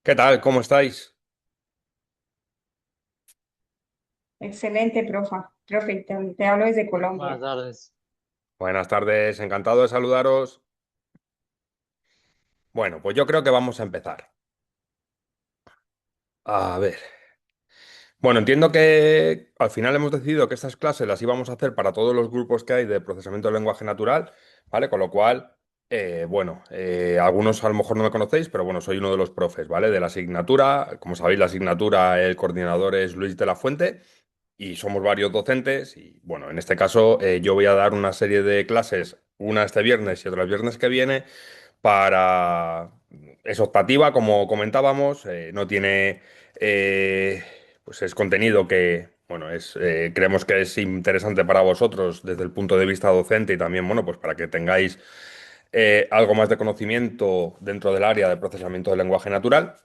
¿Qué tal? ¿Cómo estáis? Excelente, profe, te hablo desde Buenas Colombia. tardes. Buenas tardes, encantado de saludaros. Bueno, pues yo creo que vamos a empezar. A ver. Bueno, entiendo que al final hemos decidido que estas clases las íbamos a hacer para todos los grupos que hay de procesamiento del lenguaje natural, ¿vale? Con lo cual, algunos a lo mejor no me conocéis, pero bueno, soy uno de los profes, ¿vale? De la asignatura. Como sabéis, la asignatura, el coordinador es Luis de la Fuente y somos varios docentes. Y bueno, en este caso, yo voy a dar una serie de clases, una este viernes y otra el viernes que viene para... Es optativa, como comentábamos, no tiene... pues es contenido que, bueno, creemos que es interesante para vosotros desde el punto de vista docente y también, bueno, pues para que tengáis algo más de conocimiento dentro del área de procesamiento del lenguaje natural.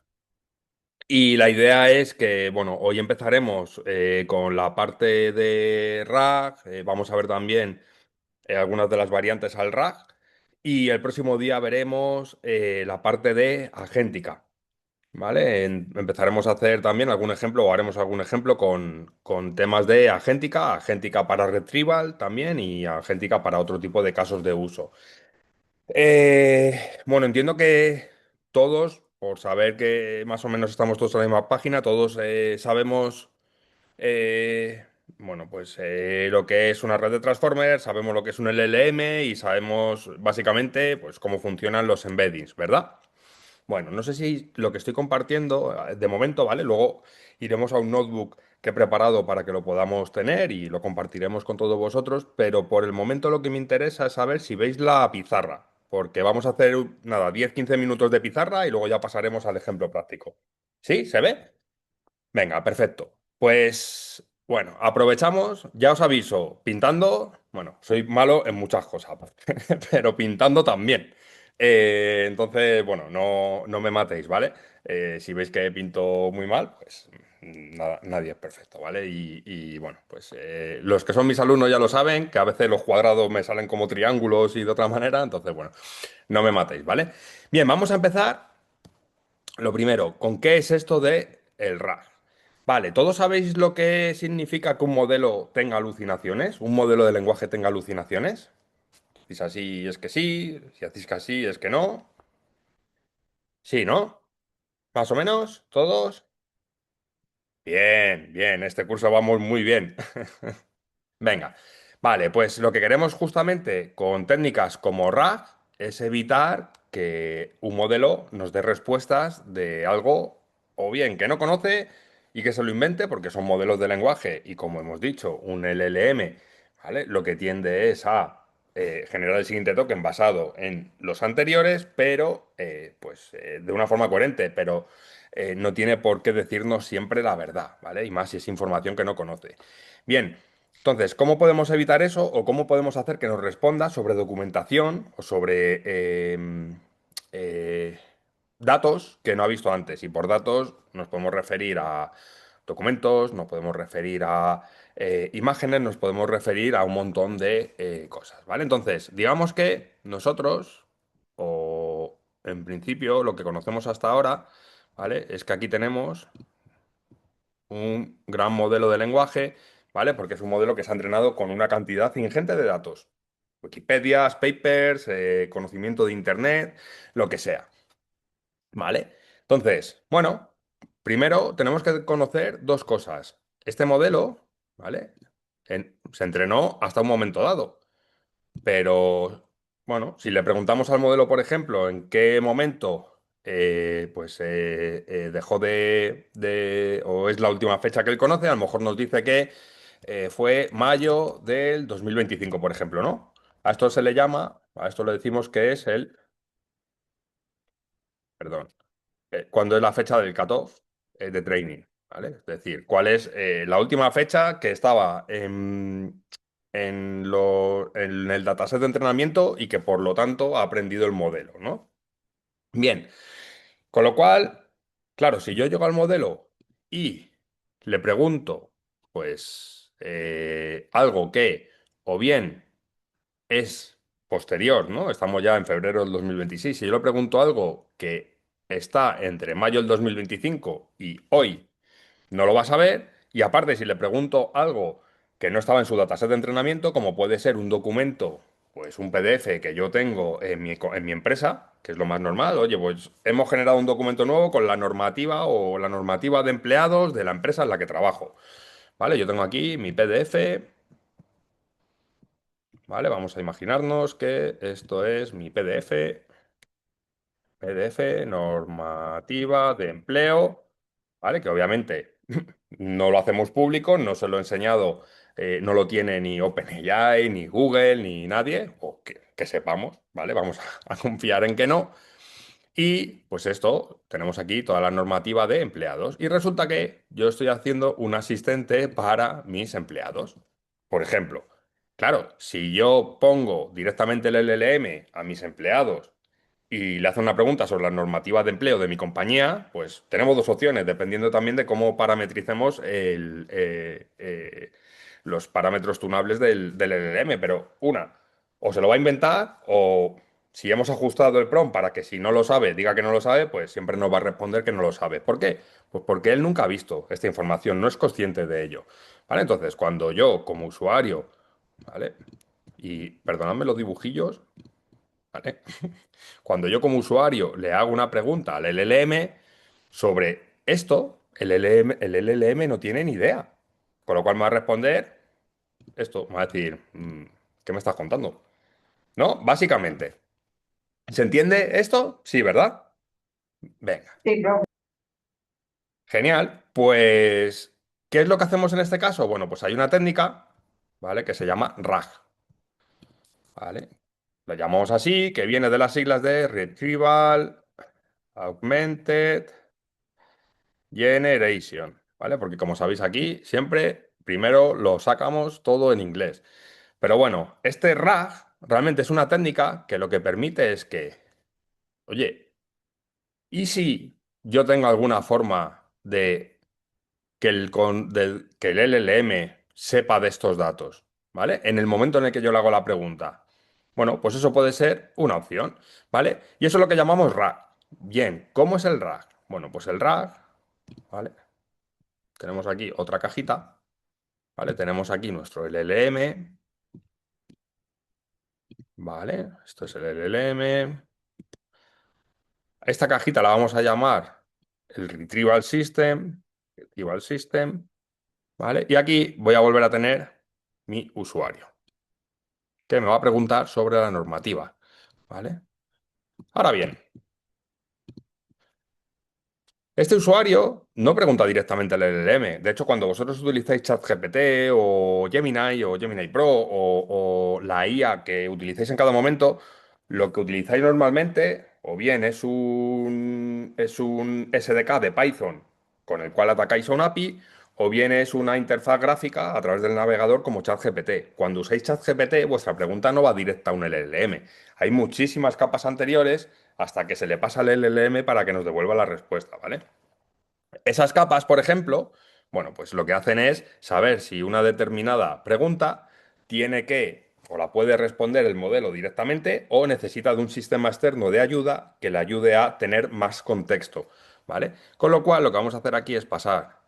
Y la idea es que, bueno, hoy empezaremos con la parte de RAG, vamos a ver también algunas de las variantes al RAG. Y el próximo día veremos la parte de agéntica, ¿vale? Empezaremos a hacer también algún ejemplo o haremos algún ejemplo con temas de agéntica, agéntica para retrieval también y agéntica para otro tipo de casos de uso. Bueno, entiendo que todos, por saber que más o menos estamos todos en la misma página, todos sabemos eh, bueno, pues lo que es una red de transformers, sabemos lo que es un LLM y sabemos básicamente pues cómo funcionan los embeddings, ¿verdad? Bueno, no sé si lo que estoy compartiendo de momento, ¿vale? Luego iremos a un notebook que he preparado para que lo podamos tener y lo compartiremos con todos vosotros, pero por el momento lo que me interesa es saber si veis la pizarra, porque vamos a hacer, nada, 10-15 minutos de pizarra y luego ya pasaremos al ejemplo práctico. ¿Sí? ¿Se ve? Venga, perfecto. Pues bueno, aprovechamos, ya os aviso, pintando, bueno, soy malo en muchas cosas, pero pintando también. Entonces, bueno, no me matéis, ¿vale? Si veis que pinto muy mal, pues nada, nadie es perfecto, ¿vale? Y, bueno, pues los que son mis alumnos ya lo saben, que a veces los cuadrados me salen como triángulos y de otra manera, entonces, bueno, no me matéis, ¿vale? Bien, vamos a empezar. Lo primero, ¿con qué es esto de el RAG? Vale, ¿todos sabéis lo que significa que un modelo tenga alucinaciones? ¿Un modelo de lenguaje tenga alucinaciones? Si es así, es que sí. Si hacéis que así, es que no. Sí, ¿no? Más o menos, todos. Bien, bien, este curso vamos muy bien. Venga, vale, pues lo que queremos justamente con técnicas como RAG es evitar que un modelo nos dé respuestas de algo o bien que no conoce y que se lo invente, porque son modelos de lenguaje y como hemos dicho, un LLM, ¿vale? Lo que tiende es a generar el siguiente token basado en los anteriores, pero de una forma coherente, pero no tiene por qué decirnos siempre la verdad, ¿vale? Y más si es información que no conoce. Bien. Entonces, ¿cómo podemos evitar eso o cómo podemos hacer que nos responda sobre documentación o sobre eh, datos que no ha visto antes? Y por datos nos podemos referir a documentos, nos podemos referir a imágenes, nos podemos referir a un montón de cosas, ¿vale? Entonces, digamos que nosotros, o en principio lo que conocemos hasta ahora, ¿vale? Es que aquí tenemos un gran modelo de lenguaje, ¿vale? Porque es un modelo que se ha entrenado con una cantidad ingente de datos. Wikipedias, papers, conocimiento de Internet, lo que sea, ¿vale? Entonces, bueno, primero tenemos que conocer dos cosas. Este modelo, ¿vale? Se entrenó hasta un momento dado, pero bueno, si le preguntamos al modelo, por ejemplo, en qué momento dejó o es la última fecha que él conoce, a lo mejor nos dice que fue mayo del 2025, por ejemplo, ¿no? A esto se le llama, a esto le decimos que es perdón, cuándo es la fecha del cutoff de training, ¿vale? Es decir, cuál es la última fecha que estaba en el dataset de entrenamiento y que por lo tanto ha aprendido el modelo, ¿no? Bien, con lo cual, claro, si yo llego al modelo y le pregunto, pues, algo que o bien es posterior, ¿no? Estamos ya en febrero del 2026. Si yo le pregunto algo que está entre mayo del 2025 y hoy, no lo vas a ver. Y aparte, si le pregunto algo que no estaba en su dataset de entrenamiento, como puede ser un documento, pues un PDF que yo tengo en mi empresa, que es lo más normal, oye, pues hemos generado un documento nuevo con la normativa o la normativa de empleados de la empresa en la que trabajo. ¿Vale? Yo tengo aquí mi PDF, ¿vale? Vamos a imaginarnos que esto es mi PDF. PDF, normativa de empleo, ¿vale? Que obviamente no lo hacemos público, no se lo he enseñado, no lo tiene ni OpenAI, ni Google, ni nadie, o que sepamos, ¿vale? Vamos a confiar en que no. Y pues esto, tenemos aquí toda la normativa de empleados. Y resulta que yo estoy haciendo un asistente para mis empleados. Por ejemplo, claro, si yo pongo directamente el LLM a mis empleados y le hace una pregunta sobre las normativas de empleo de mi compañía, pues tenemos dos opciones, dependiendo también de cómo parametricemos los parámetros tunables del LLM. Pero una, o se lo va a inventar, o si hemos ajustado el prompt para que si no lo sabe, diga que no lo sabe, pues siempre nos va a responder que no lo sabe. ¿Por qué? Pues porque él nunca ha visto esta información, no es consciente de ello. ¿Vale? Entonces, cuando yo como usuario, ¿vale? Y perdonadme los dibujillos, ¿vale? Cuando yo como usuario le hago una pregunta al LLM sobre esto, el LLM no tiene ni idea. Con lo cual me va a responder esto, me va a decir, ¿qué me estás contando? ¿No? Básicamente, ¿se entiende esto? Sí, ¿verdad? Venga, Sí, profe. genial. Pues, ¿qué es lo que hacemos en este caso? Bueno, pues hay una técnica, ¿vale? Que se llama RAG, ¿vale? La llamamos así, que viene de las siglas de Retrieval Augmented Generation, ¿vale? Porque como sabéis aquí, siempre primero lo sacamos todo en inglés. Pero bueno, este RAG realmente es una técnica que lo que permite es que, oye, ¿y si yo tengo alguna forma de que el LLM sepa de estos datos? ¿Vale? En el momento en el que yo le hago la pregunta. Bueno, pues eso puede ser una opción, ¿vale? Y eso es lo que llamamos RAG. Bien, ¿cómo es el RAG? Bueno, pues el RAG, ¿vale? Tenemos aquí otra cajita, ¿vale? Tenemos aquí nuestro LLM, ¿vale? Esto es el LLM. Esta cajita la vamos a llamar el Retrieval System, Retrieval System, ¿vale? Y aquí voy a volver a tener mi usuario, que me va a preguntar sobre la normativa, ¿vale? Ahora bien, este usuario no pregunta directamente al LLM. De hecho, cuando vosotros utilizáis ChatGPT o Gemini Pro o la IA que utilicéis en cada momento, lo que utilizáis normalmente o bien es un SDK de Python con el cual atacáis a un API, o bien es una interfaz gráfica a través del navegador como ChatGPT. Cuando usáis ChatGPT, vuestra pregunta no va directa a un LLM. Hay muchísimas capas anteriores hasta que se le pasa al LLM para que nos devuelva la respuesta, ¿vale? Esas capas, por ejemplo, bueno, pues lo que hacen es saber si una determinada pregunta tiene que o la puede responder el modelo directamente o necesita de un sistema externo de ayuda que le ayude a tener más contexto, ¿vale? Con lo cual, lo que vamos a hacer aquí es pasar,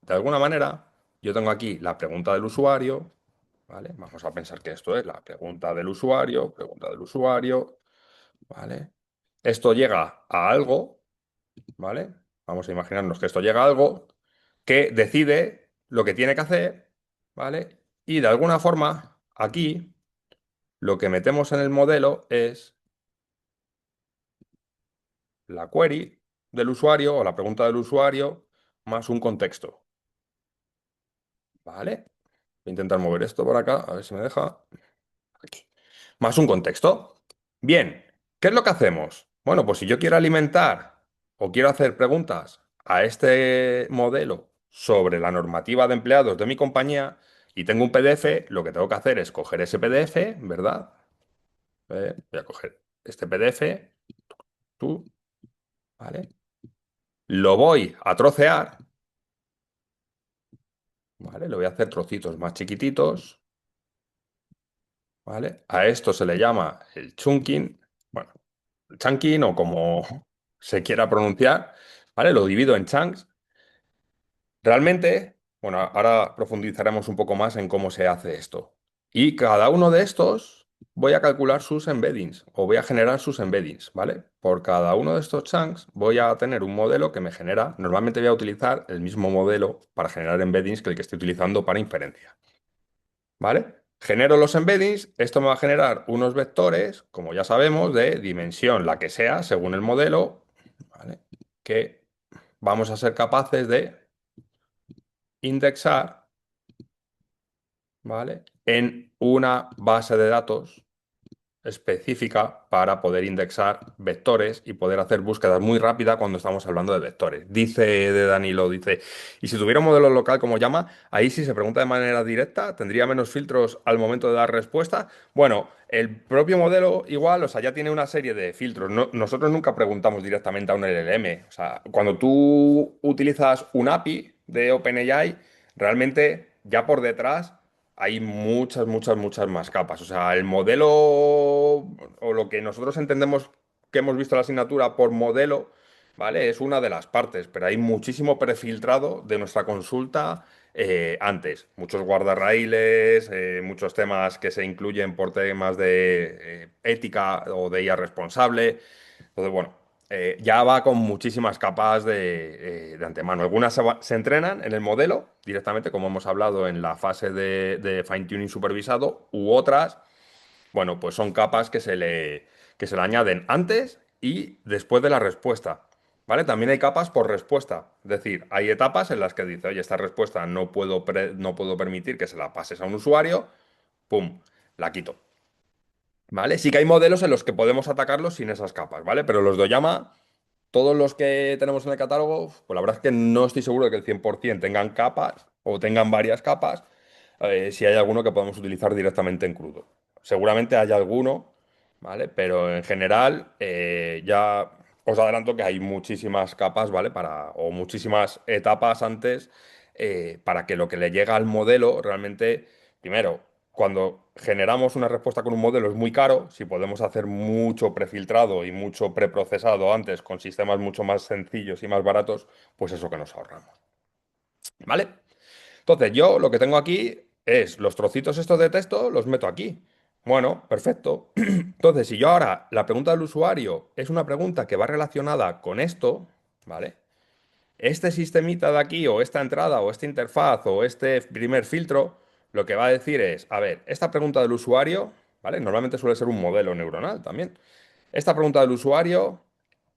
de alguna manera, yo tengo aquí la pregunta del usuario, ¿vale? Vamos a pensar que esto es la pregunta del usuario, ¿vale? Esto llega a algo, ¿vale? Vamos a imaginarnos que esto llega a algo que decide lo que tiene que hacer, ¿vale? Y de alguna forma, aquí, lo que metemos en el modelo es la query del usuario o la pregunta del usuario más un contexto, ¿vale? Voy a intentar mover esto por acá, a ver si me deja. Aquí. Más un contexto. Bien, ¿qué es lo que hacemos? Bueno, pues si yo quiero alimentar o quiero hacer preguntas a este modelo sobre la normativa de empleados de mi compañía y tengo un PDF, lo que tengo que hacer es coger ese PDF, ¿verdad? Voy a coger este PDF, tú, ¿vale? Lo voy a trocear, ¿vale? Lo voy a hacer trocitos más chiquititos, ¿vale? A esto se le llama el chunking, bueno, el chunking o como se quiera pronunciar, ¿vale? Lo divido en chunks. Realmente, bueno, ahora profundizaremos un poco más en cómo se hace esto. Y cada uno de estos voy a calcular sus embeddings o voy a generar sus embeddings, ¿vale? Por cada uno de estos chunks voy a tener un modelo que me genera. Normalmente voy a utilizar el mismo modelo para generar embeddings que el que estoy utilizando para inferencia, ¿vale? Genero los embeddings, esto me va a generar unos vectores, como ya sabemos, de dimensión, la que sea, según el modelo, ¿vale? Que vamos a ser capaces de indexar, ¿vale? En una base de datos específica para poder indexar vectores y poder hacer búsquedas muy rápidas cuando estamos hablando de vectores. Dice de Danilo, dice, y si tuviera un modelo local como llama, ahí si se pregunta de manera directa, ¿tendría menos filtros al momento de dar respuesta? Bueno, el propio modelo igual, o sea, ya tiene una serie de filtros. Nosotros nunca preguntamos directamente a un LLM. O sea, cuando tú utilizas un API de OpenAI, realmente ya por detrás hay muchas, muchas, muchas más capas. O sea, el modelo o lo que nosotros entendemos que hemos visto en la asignatura por modelo, ¿vale? Es una de las partes, pero hay muchísimo prefiltrado de nuestra consulta antes. Muchos guardarraíles, muchos temas que se incluyen por temas de ética o de IA responsable. Entonces, bueno, ya va con muchísimas capas de antemano. Algunas se entrenan en el modelo directamente, como hemos hablado en la fase de fine-tuning supervisado, u otras, bueno, pues son capas que se le añaden antes y después de la respuesta. ¿Vale? También hay capas por respuesta. Es decir, hay etapas en las que dice, oye, esta respuesta no puedo permitir que se la pases a un usuario, ¡pum! La quito. ¿Vale? Sí que hay modelos en los que podemos atacarlos sin esas capas, ¿vale? Pero los de Oyama, todos los que tenemos en el catálogo, pues la verdad es que no estoy seguro de que el 100% tengan capas o tengan varias capas, si hay alguno que podemos utilizar directamente en crudo. Seguramente hay alguno, ¿vale? Pero en general, ya os adelanto que hay muchísimas capas, ¿vale? O muchísimas etapas antes para que lo que le llega al modelo realmente, primero, cuando generamos una respuesta con un modelo es muy caro, si podemos hacer mucho prefiltrado y mucho preprocesado antes con sistemas mucho más sencillos y más baratos, pues eso que nos ahorramos. ¿Vale? Entonces, yo lo que tengo aquí es los trocitos estos de texto, los meto aquí. Bueno, perfecto. Entonces, si yo ahora la pregunta del usuario es una pregunta que va relacionada con esto, ¿vale? Este sistemita de aquí, o esta entrada, o esta interfaz, o este primer filtro, lo que va a decir es, a ver, esta pregunta del usuario, ¿vale? Normalmente suele ser un modelo neuronal también. Esta pregunta del usuario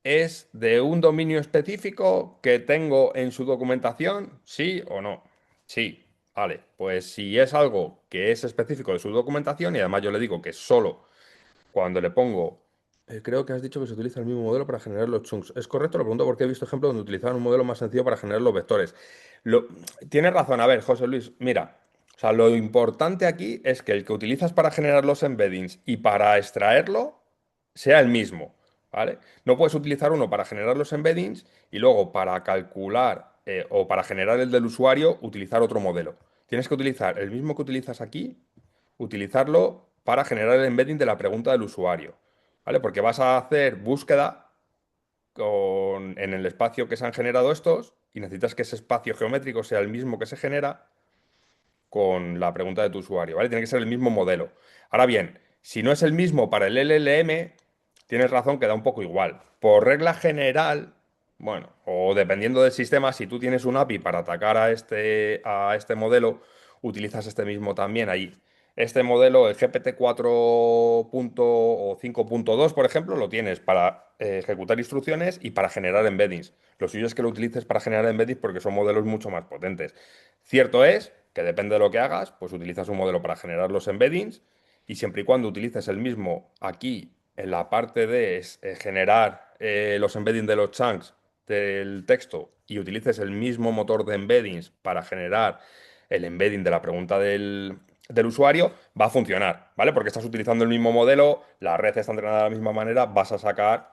es de un dominio específico que tengo en su documentación, ¿sí o no? Sí, vale. Pues si es algo que es específico de su documentación, y además yo le digo que solo cuando le pongo, creo que has dicho que se utiliza el mismo modelo para generar los chunks. ¿Es correcto? Lo pregunto porque he visto ejemplos donde utilizaban un modelo más sencillo para generar los vectores. Lo- Tienes razón. A ver, José Luis, mira, o sea, lo importante aquí es que el que utilizas para generar los embeddings y para extraerlo sea el mismo, ¿vale? No puedes utilizar uno para generar los embeddings y luego para calcular o para generar el del usuario utilizar otro modelo. Tienes que utilizar el mismo que utilizas aquí, utilizarlo para generar el embedding de la pregunta del usuario, ¿vale? Porque vas a hacer búsqueda en el espacio que se han generado estos y necesitas que ese espacio geométrico sea el mismo que se genera con la pregunta de tu usuario, ¿vale? Tiene que ser el mismo modelo. Ahora bien, si no es el mismo para el LLM, tienes razón que da un poco igual. Por regla general, bueno, o dependiendo del sistema, si tú tienes un API para atacar a este modelo, utilizas este mismo también ahí. Este modelo, el GPT-4 o 5.2, por ejemplo, lo tienes para ejecutar instrucciones y para generar embeddings. Lo suyo es que lo utilices para generar embeddings porque son modelos mucho más potentes. Cierto es que depende de lo que hagas, pues utilizas un modelo para generar los embeddings y siempre y cuando utilices el mismo aquí en la parte de generar los embeddings de los chunks del texto y utilices el mismo motor de embeddings para generar el embedding de la pregunta del usuario, va a funcionar, ¿vale? Porque estás utilizando el mismo modelo, la red está entrenada de la misma manera, vas a sacar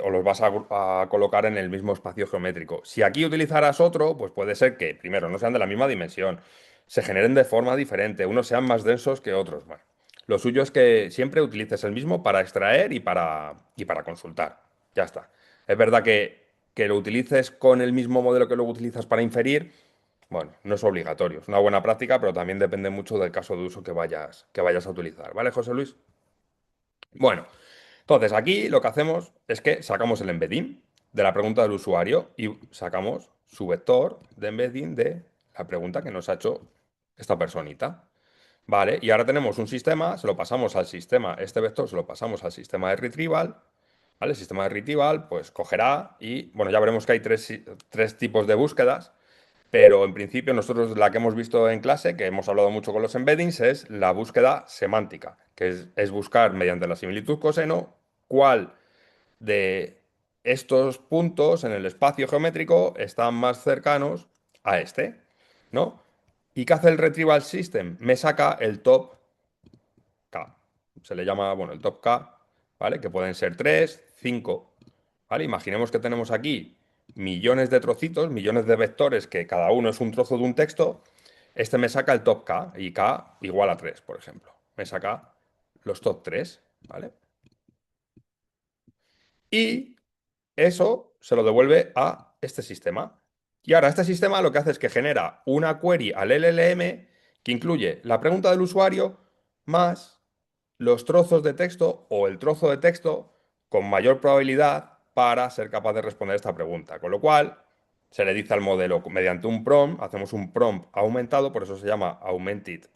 o los vas a colocar en el mismo espacio geométrico. Si aquí utilizaras otro, pues puede ser que, primero, no sean de la misma dimensión, se generen de forma diferente, unos sean más densos que otros. Bueno, lo suyo es que siempre utilices el mismo para extraer y para consultar. Ya está. Es verdad que lo utilices con el mismo modelo que luego utilizas para inferir, bueno, no es obligatorio, es una buena práctica, pero también depende mucho del caso de uso que vayas a utilizar. ¿Vale, José Luis? Bueno, entonces aquí lo que hacemos es que sacamos el embedding de la pregunta del usuario y sacamos su vector de embedding de la pregunta que nos ha hecho esta personita. Vale, y ahora tenemos un sistema, se lo pasamos al sistema, este vector se lo pasamos al sistema de retrieval, ¿vale? El sistema de retrieval pues cogerá y, bueno, ya veremos que hay tres tipos de búsquedas, pero en principio nosotros la que hemos visto en clase, que hemos hablado mucho con los embeddings, es la búsqueda semántica, que es buscar mediante la similitud coseno cuál de estos puntos en el espacio geométrico están más cercanos a este, ¿no? ¿Y qué hace el Retrieval System? Me saca el top K. Se le llama, bueno, el top K, ¿vale? Que pueden ser 3, 5, ¿vale? Imaginemos que tenemos aquí millones de trocitos, millones de vectores, que cada uno es un trozo de un texto. Este me saca el top K y K igual a 3, por ejemplo. Me saca los top 3, ¿vale? Y eso se lo devuelve a este sistema. Y ahora este sistema lo que hace es que genera una query al LLM que incluye la pregunta del usuario más los trozos de texto o el trozo de texto con mayor probabilidad para ser capaz de responder esta pregunta. Con lo cual, se le dice al modelo mediante un prompt, hacemos un prompt aumentado, por eso se llama Augmented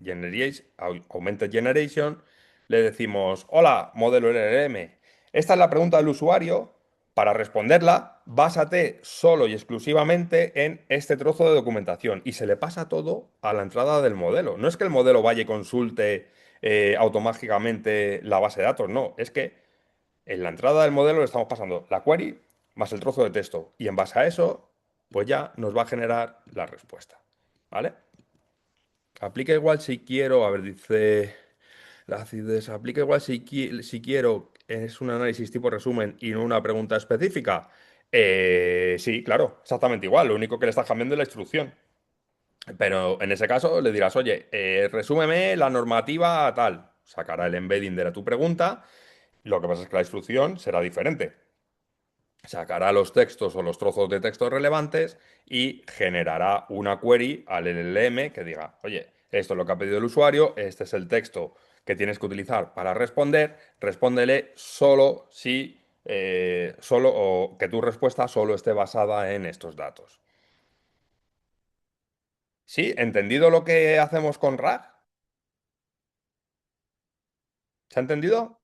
Generation. Le decimos, hola, modelo LLM, esta es la pregunta del usuario. Para responderla, básate solo y exclusivamente en este trozo de documentación y se le pasa todo a la entrada del modelo. No es que el modelo vaya y consulte automáticamente la base de datos, no, es que en la entrada del modelo le estamos pasando la query más el trozo de texto y en base a eso, pues ya nos va a generar la respuesta. ¿Vale? Aplica igual si quiero, a ver, dice la acidez, aplica igual si quiero, es un análisis tipo resumen y no una pregunta específica. Sí, claro, exactamente igual, lo único que le estás cambiando es la instrucción. Pero en ese caso le dirás, oye, resúmeme la normativa tal. Sacará el embedding de tu pregunta. Lo que pasa es que la instrucción será diferente. Sacará los textos o los trozos de texto relevantes y generará una query al LLM que diga, oye, esto es lo que ha pedido el usuario, este es el texto que tienes que utilizar para responder, respóndele solo si, solo, o que tu respuesta solo esté basada en estos datos. ¿Sí? ¿Entendido lo que hacemos con RAG? ¿Se ha entendido?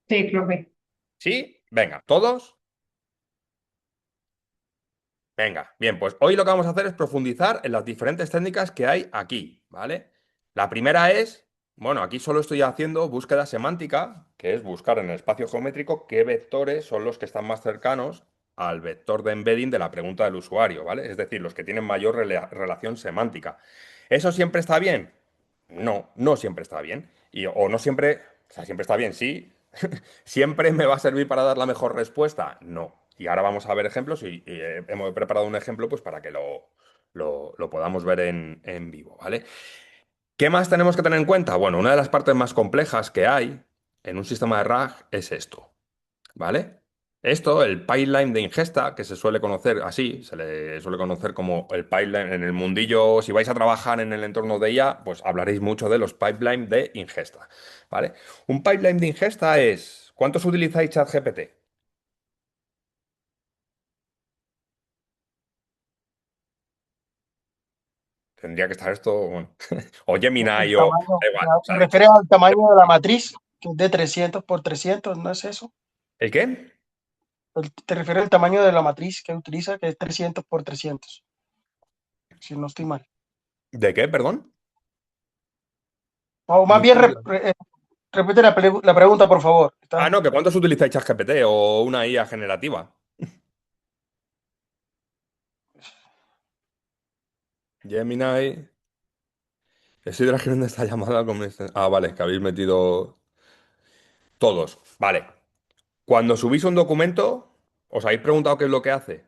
Sí, profe. ¿Sí? Venga, ¿todos? Venga, bien, pues hoy lo que vamos a hacer es profundizar en las diferentes técnicas que hay aquí, ¿vale? La primera es, bueno, aquí solo estoy haciendo búsqueda semántica, que es buscar en el espacio geométrico qué vectores son los que están más cercanos al vector de embedding de la pregunta del usuario, ¿vale? Es decir, los que tienen mayor relación semántica. ¿Eso siempre está bien? No, no siempre está bien. O no siempre, o sea, siempre está bien, sí. ¿Siempre me va a servir para dar la mejor respuesta? No. Y ahora vamos a ver ejemplos y hemos preparado un ejemplo pues para que lo podamos ver en vivo, ¿vale? ¿Qué más tenemos que tener en cuenta? Bueno, una de las partes más complejas que hay en un sistema de RAG es esto, ¿vale? Esto, el pipeline de ingesta, que se suele conocer así, se le suele conocer como el pipeline en el mundillo, si vais a trabajar en el entorno de IA, pues hablaréis mucho de los pipelines de ingesta, ¿vale? Un pipeline de ingesta es, ¿cuántos utilizáis ChatGPT? Tendría que estar esto, bueno, o El Gemini o, tamaño, da igual, o ¿te sea, refieres al tamaño de la matriz, que es de 300 por 300? ¿No es eso? ¿el qué? ¿Te refieres al tamaño de la matriz que utiliza, que es 300 por 300? Si no estoy mal. ¿De qué, perdón? O No más bien, estoy- repite la pregunta, por favor. Ah, no, que ¿cuántos utilizáis ChatGPT o una IA generativa? Gemini. Estoy trayendo esta llamada con Ah, vale, que habéis metido todos. Vale. Cuando subís un documento, ¿os habéis preguntado qué es lo que hace?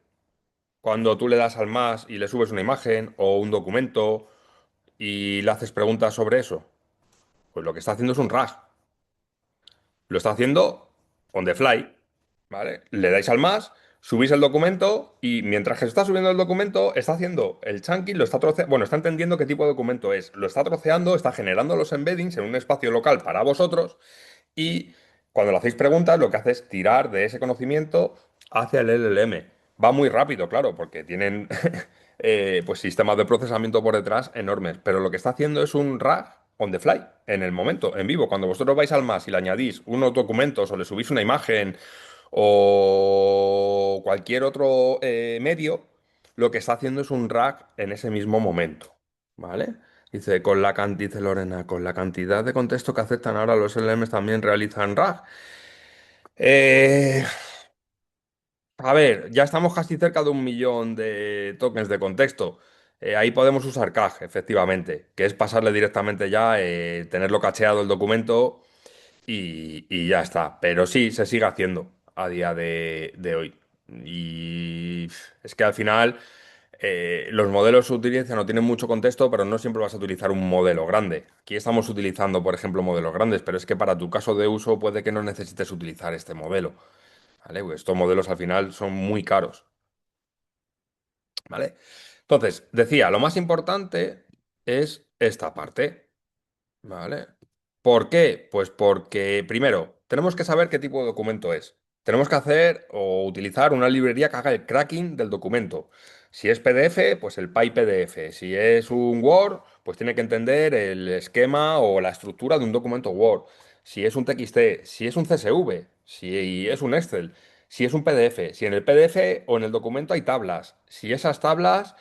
Cuando tú le das al más y le subes una imagen o un documento y le haces preguntas sobre eso. Pues lo que está haciendo es un RAG. Lo está haciendo on the fly. ¿vale? Le dais al más, subís el documento y mientras que se está subiendo el documento, está haciendo el chunking, lo está troceando, bueno, está entendiendo qué tipo de documento es, lo está troceando, está generando los embeddings en un espacio local para vosotros y cuando le hacéis preguntas, lo que hace es tirar de ese conocimiento hacia el LLM. Va muy rápido, claro, porque tienen pues sistemas de procesamiento por detrás enormes, pero lo que está haciendo es un RAG on the fly, en el momento, en vivo. Cuando vosotros vais al más y le añadís unos documentos o le subís una imagen o cualquier otro medio, lo que está haciendo es un RAG en ese mismo momento, ¿vale? Dice, dice Lorena, con la cantidad de contexto que aceptan ahora los LLMs también realizan RAG. Eh, a ver, ya estamos casi cerca de 1 millón de tokens de contexto. Ahí podemos usar CAG, efectivamente, que es pasarle directamente ya, tenerlo cacheado el documento y ya está. Pero sí, se sigue haciendo a día de hoy. Y es que al final los modelos se utilizan o tienen mucho contexto, pero no siempre vas a utilizar un modelo grande. Aquí estamos utilizando, por ejemplo, modelos grandes, pero es que para tu caso de uso puede que no necesites utilizar este modelo. ¿Vale? Pues estos modelos al final son muy caros. ¿Vale? Entonces, decía, lo más importante es esta parte. ¿Vale? ¿Por qué? Pues porque, primero, tenemos que saber qué tipo de documento es. Tenemos que hacer o utilizar una librería que haga el cracking del documento. Si es PDF, pues el PyPDF. Si es un Word, pues tiene que entender el esquema o la estructura de un documento Word. Si es un TXT, si es un CSV, si es un Excel, si es un PDF, si en el PDF o en el documento hay tablas. Si esas tablas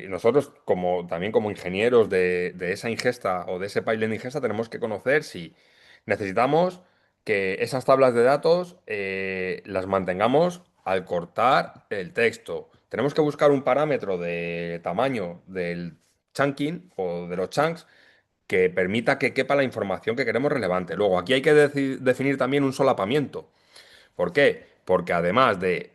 nosotros como también como ingenieros de esa ingesta o de ese pipeline de ingesta tenemos que conocer si necesitamos que esas tablas de datos las mantengamos al cortar el texto. Tenemos que buscar un parámetro de tamaño del chunking o de los chunks que permita que quepa la información que queremos relevante. Luego, aquí hay que definir también un solapamiento. ¿Por qué? Porque además de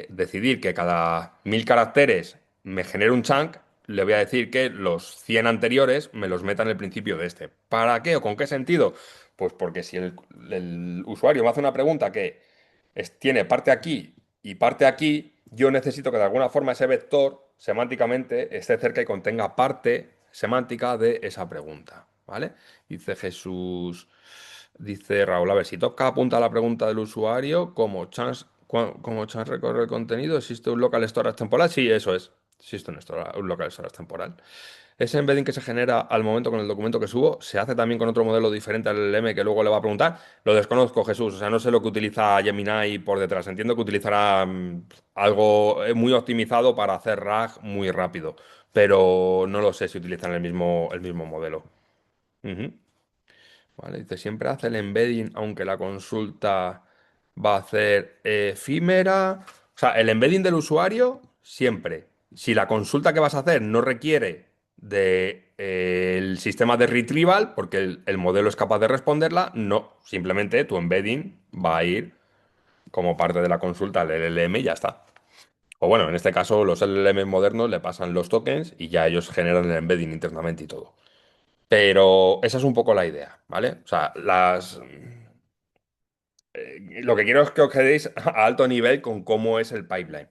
decidir que cada 1000 caracteres me genere un chunk, le voy a decir que los 100 anteriores me los meta en el principio de este. ¿Para qué o con qué sentido? Pues porque si el usuario me hace una pregunta que tiene parte aquí y parte aquí, yo necesito que de alguna forma ese vector semánticamente esté cerca y contenga parte semántica de esa pregunta. ¿Vale? Dice Jesús. Dice Raúl, a ver, si toca apunta a la pregunta del usuario, como chance recorre el contenido, ¿existe un local storage temporal? Sí, eso es. Existe un local storage temporal. Ese embedding que se genera al momento con el documento que subo, ¿se hace también con otro modelo diferente al LM que luego le va a preguntar? Lo desconozco, Jesús. O sea, no sé lo que utiliza Gemini por detrás. Entiendo que utilizará algo muy optimizado para hacer RAG muy rápido. Pero no lo sé si utilizan el mismo modelo. Ujú. Vale, dice, siempre hace el embedding, aunque la consulta va a ser efímera. O sea, el embedding del usuario, siempre. Si la consulta que vas a hacer no requiere el sistema de retrieval, porque el modelo es capaz de responderla, no. Simplemente tu embedding va a ir como parte de la consulta al LLM y ya está. O bueno, en este caso, los LLM modernos le pasan los tokens y ya ellos generan el embedding internamente y todo. Pero esa es un poco la idea, ¿vale? O sea, lo que quiero es que os quedéis a alto nivel con cómo es el pipeline,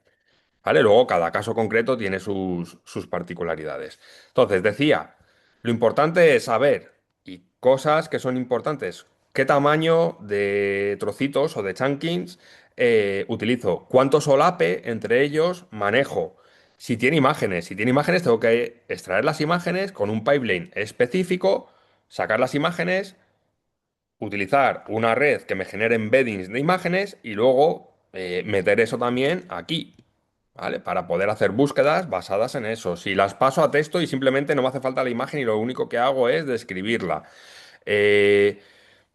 ¿vale? Luego cada caso concreto tiene sus particularidades. Entonces, decía, lo importante es saber y cosas que son importantes. ¿Qué tamaño de trocitos o de chunkings utilizo? ¿Cuánto solape entre ellos manejo? Si tiene imágenes, tengo que extraer las imágenes con un pipeline específico, sacar las imágenes, utilizar una red que me genere embeddings de imágenes y luego meter eso también aquí, ¿vale? Para poder hacer búsquedas basadas en eso. Si las paso a texto y simplemente no me hace falta la imagen y lo único que hago es describirla. Eh,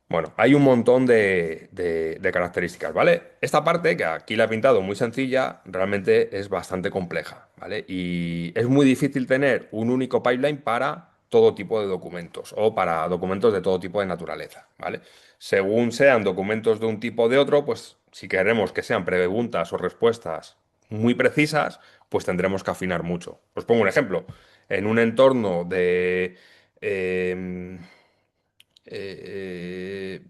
bueno, hay un montón de características, ¿vale? Esta parte, que aquí la he pintado muy sencilla, realmente es bastante compleja, ¿vale? Y es muy difícil tener un único pipeline para todo tipo de documentos o para documentos de todo tipo de naturaleza, ¿vale? Según sean documentos de un tipo o de otro, pues si queremos que sean preguntas o respuestas muy precisas, pues tendremos que afinar mucho. Os pongo un ejemplo. En un entorno de... em, eh,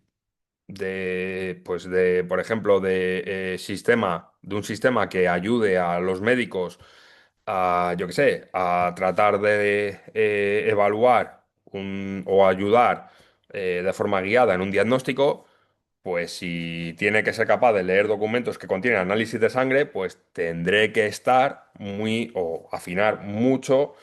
pues de, por ejemplo, de un sistema que ayude a los médicos a, yo qué sé, a tratar de evaluar o ayudar de forma guiada en un diagnóstico. Pues si tiene que ser capaz de leer documentos que contienen análisis de sangre, pues tendré que estar muy o afinar mucho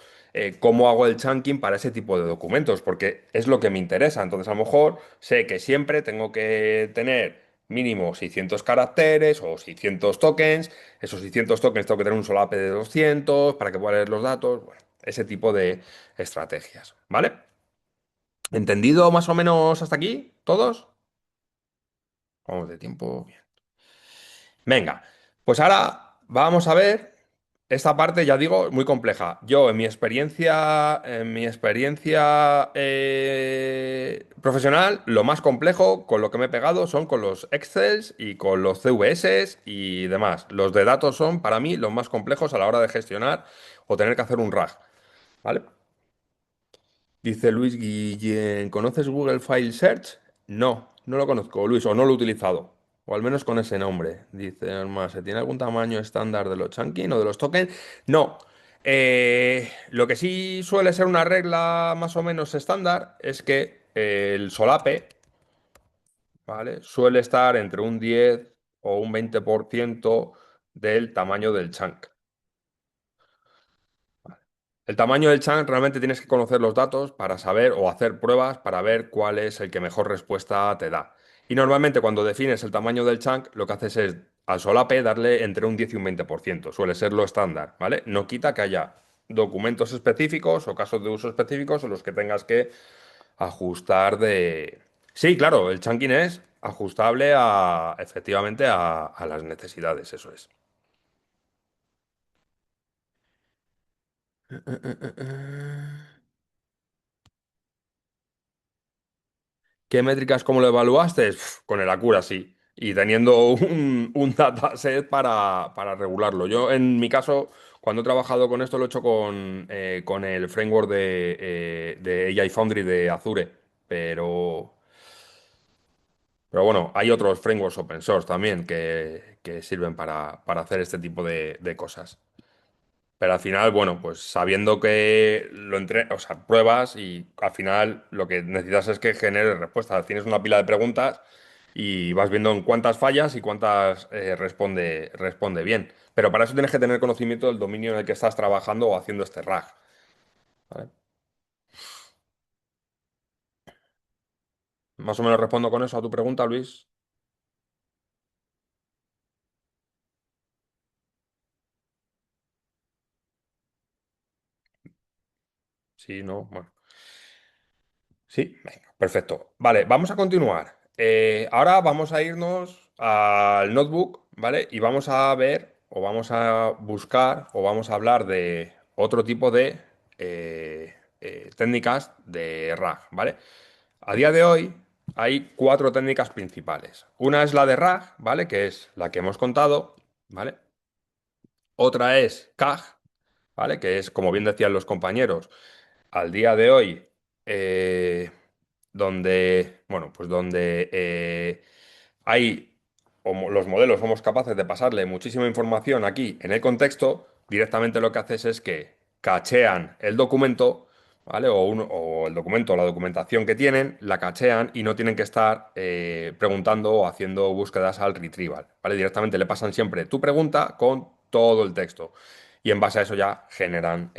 cómo hago el chunking para ese tipo de documentos, porque es lo que me interesa. Entonces, a lo mejor sé que siempre tengo que tener mínimo 600 caracteres o 600 tokens. Esos 600 tokens tengo que tener un solape de 200 para que pueda leer los datos. Bueno, ese tipo de estrategias. ¿Vale? ¿Entendido más o menos hasta aquí? ¿Todos? Vamos de tiempo. Venga, pues ahora vamos a ver esta parte, ya digo, muy compleja. Yo en mi experiencia profesional, lo más complejo con lo que me he pegado son con los Excels y con los CVS y demás. Los de datos son para mí los más complejos a la hora de gestionar o tener que hacer un RAG, ¿vale? Dice Luis Guillén, ¿conoces Google File Search? No, no lo conozco, Luis, o no lo he utilizado. O al menos con ese nombre. Dice más, ¿se tiene algún tamaño estándar de los chunking o de los tokens? No. Lo que sí suele ser una regla más o menos estándar es que el solape, ¿vale? Suele estar entre un 10 o un 20% del tamaño del chunk. El tamaño del chunk realmente tienes que conocer los datos para saber o hacer pruebas para ver cuál es el que mejor respuesta te da. Y normalmente cuando defines el tamaño del chunk, lo que haces es al solape darle entre un 10 y un 20%. Suele ser lo estándar, ¿vale? No quita que haya documentos específicos o casos de uso específicos en los que tengas que ajustar de... Sí, claro, el chunking es ajustable a, efectivamente a las necesidades, eso es. ¿Qué métricas, cómo lo evaluaste? Con el accuracy y teniendo un dataset para regularlo. Yo, en mi caso, cuando he trabajado con esto, lo he hecho con el framework de AI Foundry de Azure. Pero, pero bueno, hay otros frameworks open source también que sirven para hacer este tipo de cosas. Pero al final, bueno, pues sabiendo que o sea, pruebas y al final lo que necesitas es que genere respuestas. Tienes una pila de preguntas y vas viendo en cuántas fallas y cuántas responde bien. Pero para eso tienes que tener conocimiento del dominio en el que estás trabajando o haciendo este RAG. ¿Vale? Más o menos respondo con eso a tu pregunta, Luis. Sí, no, bueno. Sí, venga, perfecto. Vale, vamos a continuar. Ahora vamos a irnos al notebook, ¿vale? Y vamos a ver, o vamos a buscar, o vamos a hablar de otro tipo de técnicas de RAG, ¿vale? A día de hoy hay cuatro técnicas principales. Una es la de RAG, ¿vale? Que es la que hemos contado, ¿vale? Otra es CAG, ¿vale? Que es, como bien decían los compañeros, al día de hoy, eh, donde, bueno, pues donde hay, los modelos somos capaces de pasarle muchísima información aquí en el contexto, directamente lo que haces es que cachean el documento, ¿vale? O el documento o la documentación que tienen, la cachean y no tienen que estar preguntando o haciendo búsquedas al retrieval, ¿vale? Directamente le pasan siempre tu pregunta con todo el texto y en base a eso ya generan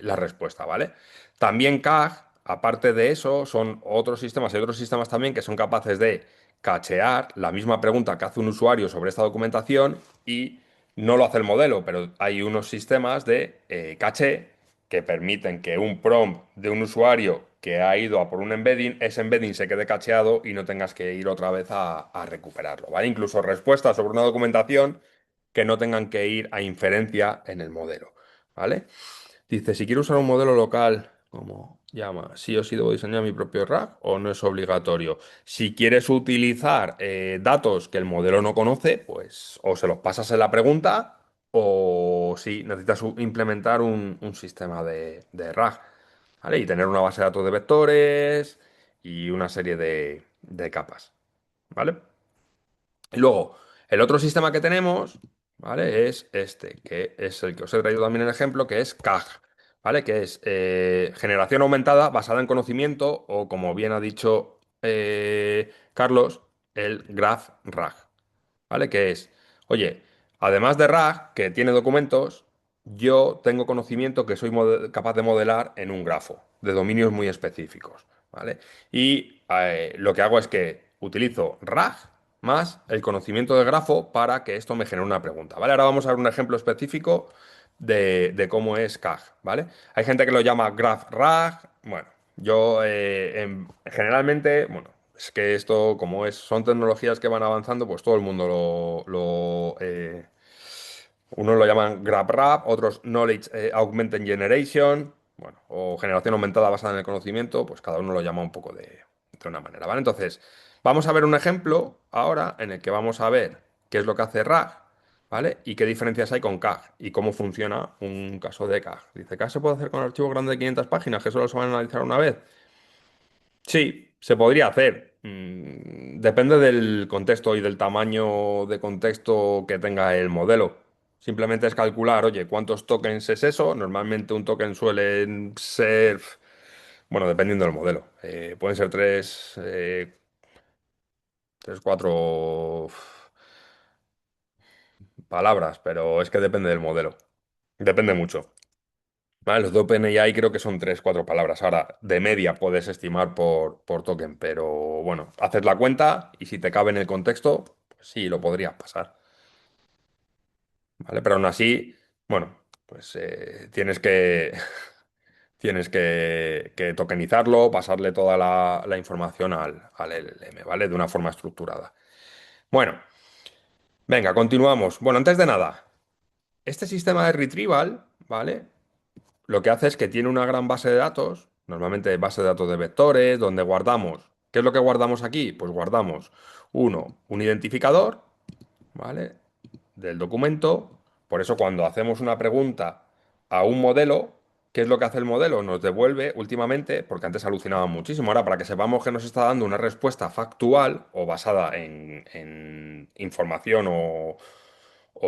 la respuesta, ¿vale? También CAG, aparte de eso, son otros sistemas, hay otros sistemas también que son capaces de cachear la misma pregunta que hace un usuario sobre esta documentación y no lo hace el modelo, pero hay unos sistemas de caché que permiten que un prompt de un usuario que ha ido a por un embedding, ese embedding se quede cacheado y no tengas que ir otra vez a recuperarlo, ¿vale? Incluso respuestas sobre una documentación que no tengan que ir a inferencia en el modelo, ¿vale? Dice, si quiero usar un modelo local, ¿cómo llama? ¿Sí o sí debo diseñar mi propio RAG o no es obligatorio? Si quieres utilizar datos que el modelo no conoce, pues o se los pasas en la pregunta o si necesitas implementar un sistema de RAG, ¿vale? Y tener una base de datos de vectores y una serie de capas. ¿vale? Y luego, el otro sistema que tenemos, ¿vale? Es este, que es el que os he traído también en ejemplo, que es CAG, ¿vale? Que es generación aumentada basada en conocimiento o, como bien ha dicho Carlos, el GraphRag. ¿Vale? Que es, oye, además de RAG, que tiene documentos, yo tengo conocimiento que soy capaz de modelar en un grafo de dominios muy específicos, ¿vale? Y lo que hago es que utilizo RAG más el conocimiento del grafo para que esto me genere una pregunta, ¿vale? Ahora vamos a ver un ejemplo específico de cómo es CAG, ¿vale? Hay gente que lo llama GraphRag, bueno, yo generalmente, bueno, es que esto, como es, son tecnologías que van avanzando, pues todo el mundo unos lo llaman GrabRap, otros Knowledge Augmented Generation, bueno, o generación aumentada basada en el conocimiento, pues cada uno lo llama un poco de una manera, ¿vale? Entonces, vamos a ver un ejemplo ahora en el que vamos a ver qué es lo que hace RAG, ¿vale? Y qué diferencias hay con CAG y cómo funciona un caso de CAG. Dice, ¿CAG se puede hacer con archivos grandes de 500 páginas que solo se van a analizar una vez? Sí, se podría hacer. Depende del contexto y del tamaño de contexto que tenga el modelo. Simplemente es calcular, oye, ¿cuántos tokens es eso? Normalmente un token suele ser, bueno, dependiendo del modelo. Pueden ser tres, cuatro palabras, pero es que depende del modelo. Depende mucho. Vale, los de OpenAI creo que son tres, cuatro palabras. Ahora, de media puedes estimar por token, pero bueno, haces la cuenta y si te cabe en el contexto, pues sí, lo podrías pasar. ¿Vale? Pero aún así, bueno, pues tienes que tokenizarlo, pasarle toda la información al LLM, ¿vale? De una forma estructurada. Bueno, venga, continuamos. Bueno, antes de nada, este sistema de retrieval, ¿vale? Lo que hace es que tiene una gran base de datos, normalmente base de datos de vectores, donde guardamos. ¿Qué es lo que guardamos aquí? Pues guardamos, un identificador, ¿vale? Del documento. Por eso cuando hacemos una pregunta a un modelo, ¿qué es lo que hace el modelo? Nos devuelve últimamente, porque antes alucinaba muchísimo, ahora para que sepamos que nos está dando una respuesta factual o basada en información o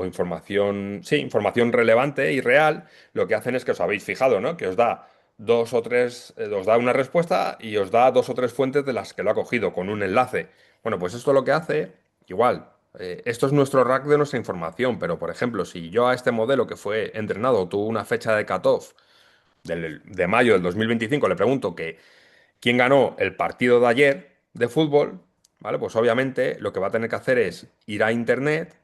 información, sí, información relevante y real, lo que hacen es que os habéis fijado, ¿no? Que os da dos o tres, os da una respuesta y os da dos o tres fuentes de las que lo ha cogido con un enlace. Bueno, pues esto lo que hace, igual, esto es nuestro rack de nuestra información, pero por ejemplo, si yo a este modelo que fue entrenado tuvo una fecha de cutoff de mayo del 2025, le pregunto que quién ganó el partido de ayer de fútbol, ¿vale? Pues obviamente lo que va a tener que hacer es ir a internet,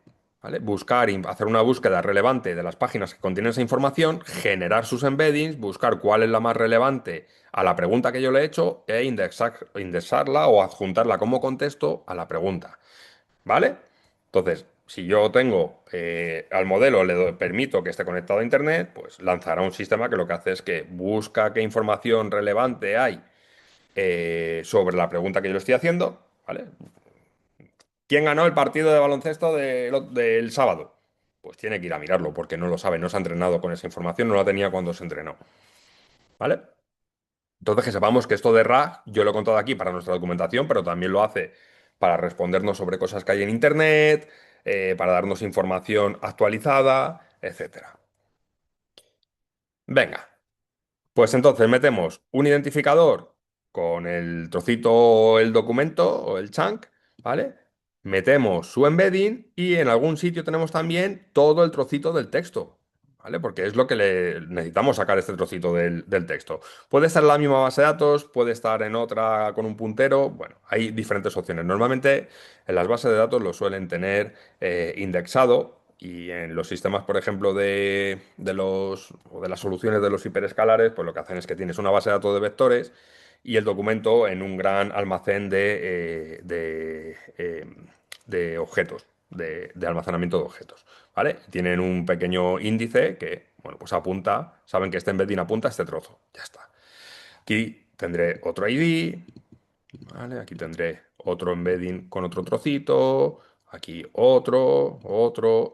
¿vale? Buscar, hacer una búsqueda relevante de las páginas que contienen esa información, generar sus embeddings, buscar cuál es la más relevante a la pregunta que yo le he hecho e indexarla o adjuntarla como contexto a la pregunta, ¿vale? Entonces, si yo tengo al modelo, permito que esté conectado a internet, pues lanzará un sistema que lo que hace es que busca qué información relevante hay sobre la pregunta que yo le estoy haciendo, ¿vale? ¿Quién ganó el partido de baloncesto del sábado? Pues tiene que ir a mirarlo porque no lo sabe, no se ha entrenado con esa información, no la tenía cuando se entrenó, ¿vale? Entonces que sepamos que esto de RAG, yo lo he contado aquí para nuestra documentación, pero también lo hace para respondernos sobre cosas que hay en Internet, para darnos información actualizada, etcétera. Venga, pues entonces metemos un identificador con el trocito o el documento o el chunk, ¿vale? Metemos su embedding y en algún sitio tenemos también todo el trocito del texto, ¿vale? Porque es lo que necesitamos sacar este trocito del texto. Puede estar en la misma base de datos, puede estar en otra con un puntero, bueno, hay diferentes opciones. Normalmente en las bases de datos lo suelen tener indexado. Y en los sistemas, por ejemplo, o de las soluciones de los hiperescalares, pues lo que hacen es que tienes una base de datos de vectores y el documento en un gran almacén de objetos, de almacenamiento de objetos, ¿vale? Tienen un pequeño índice que, bueno, pues apunta, saben que este embedding apunta a este trozo, ya está. Aquí tendré otro ID, ¿vale? Aquí tendré otro embedding con otro trocito, aquí otro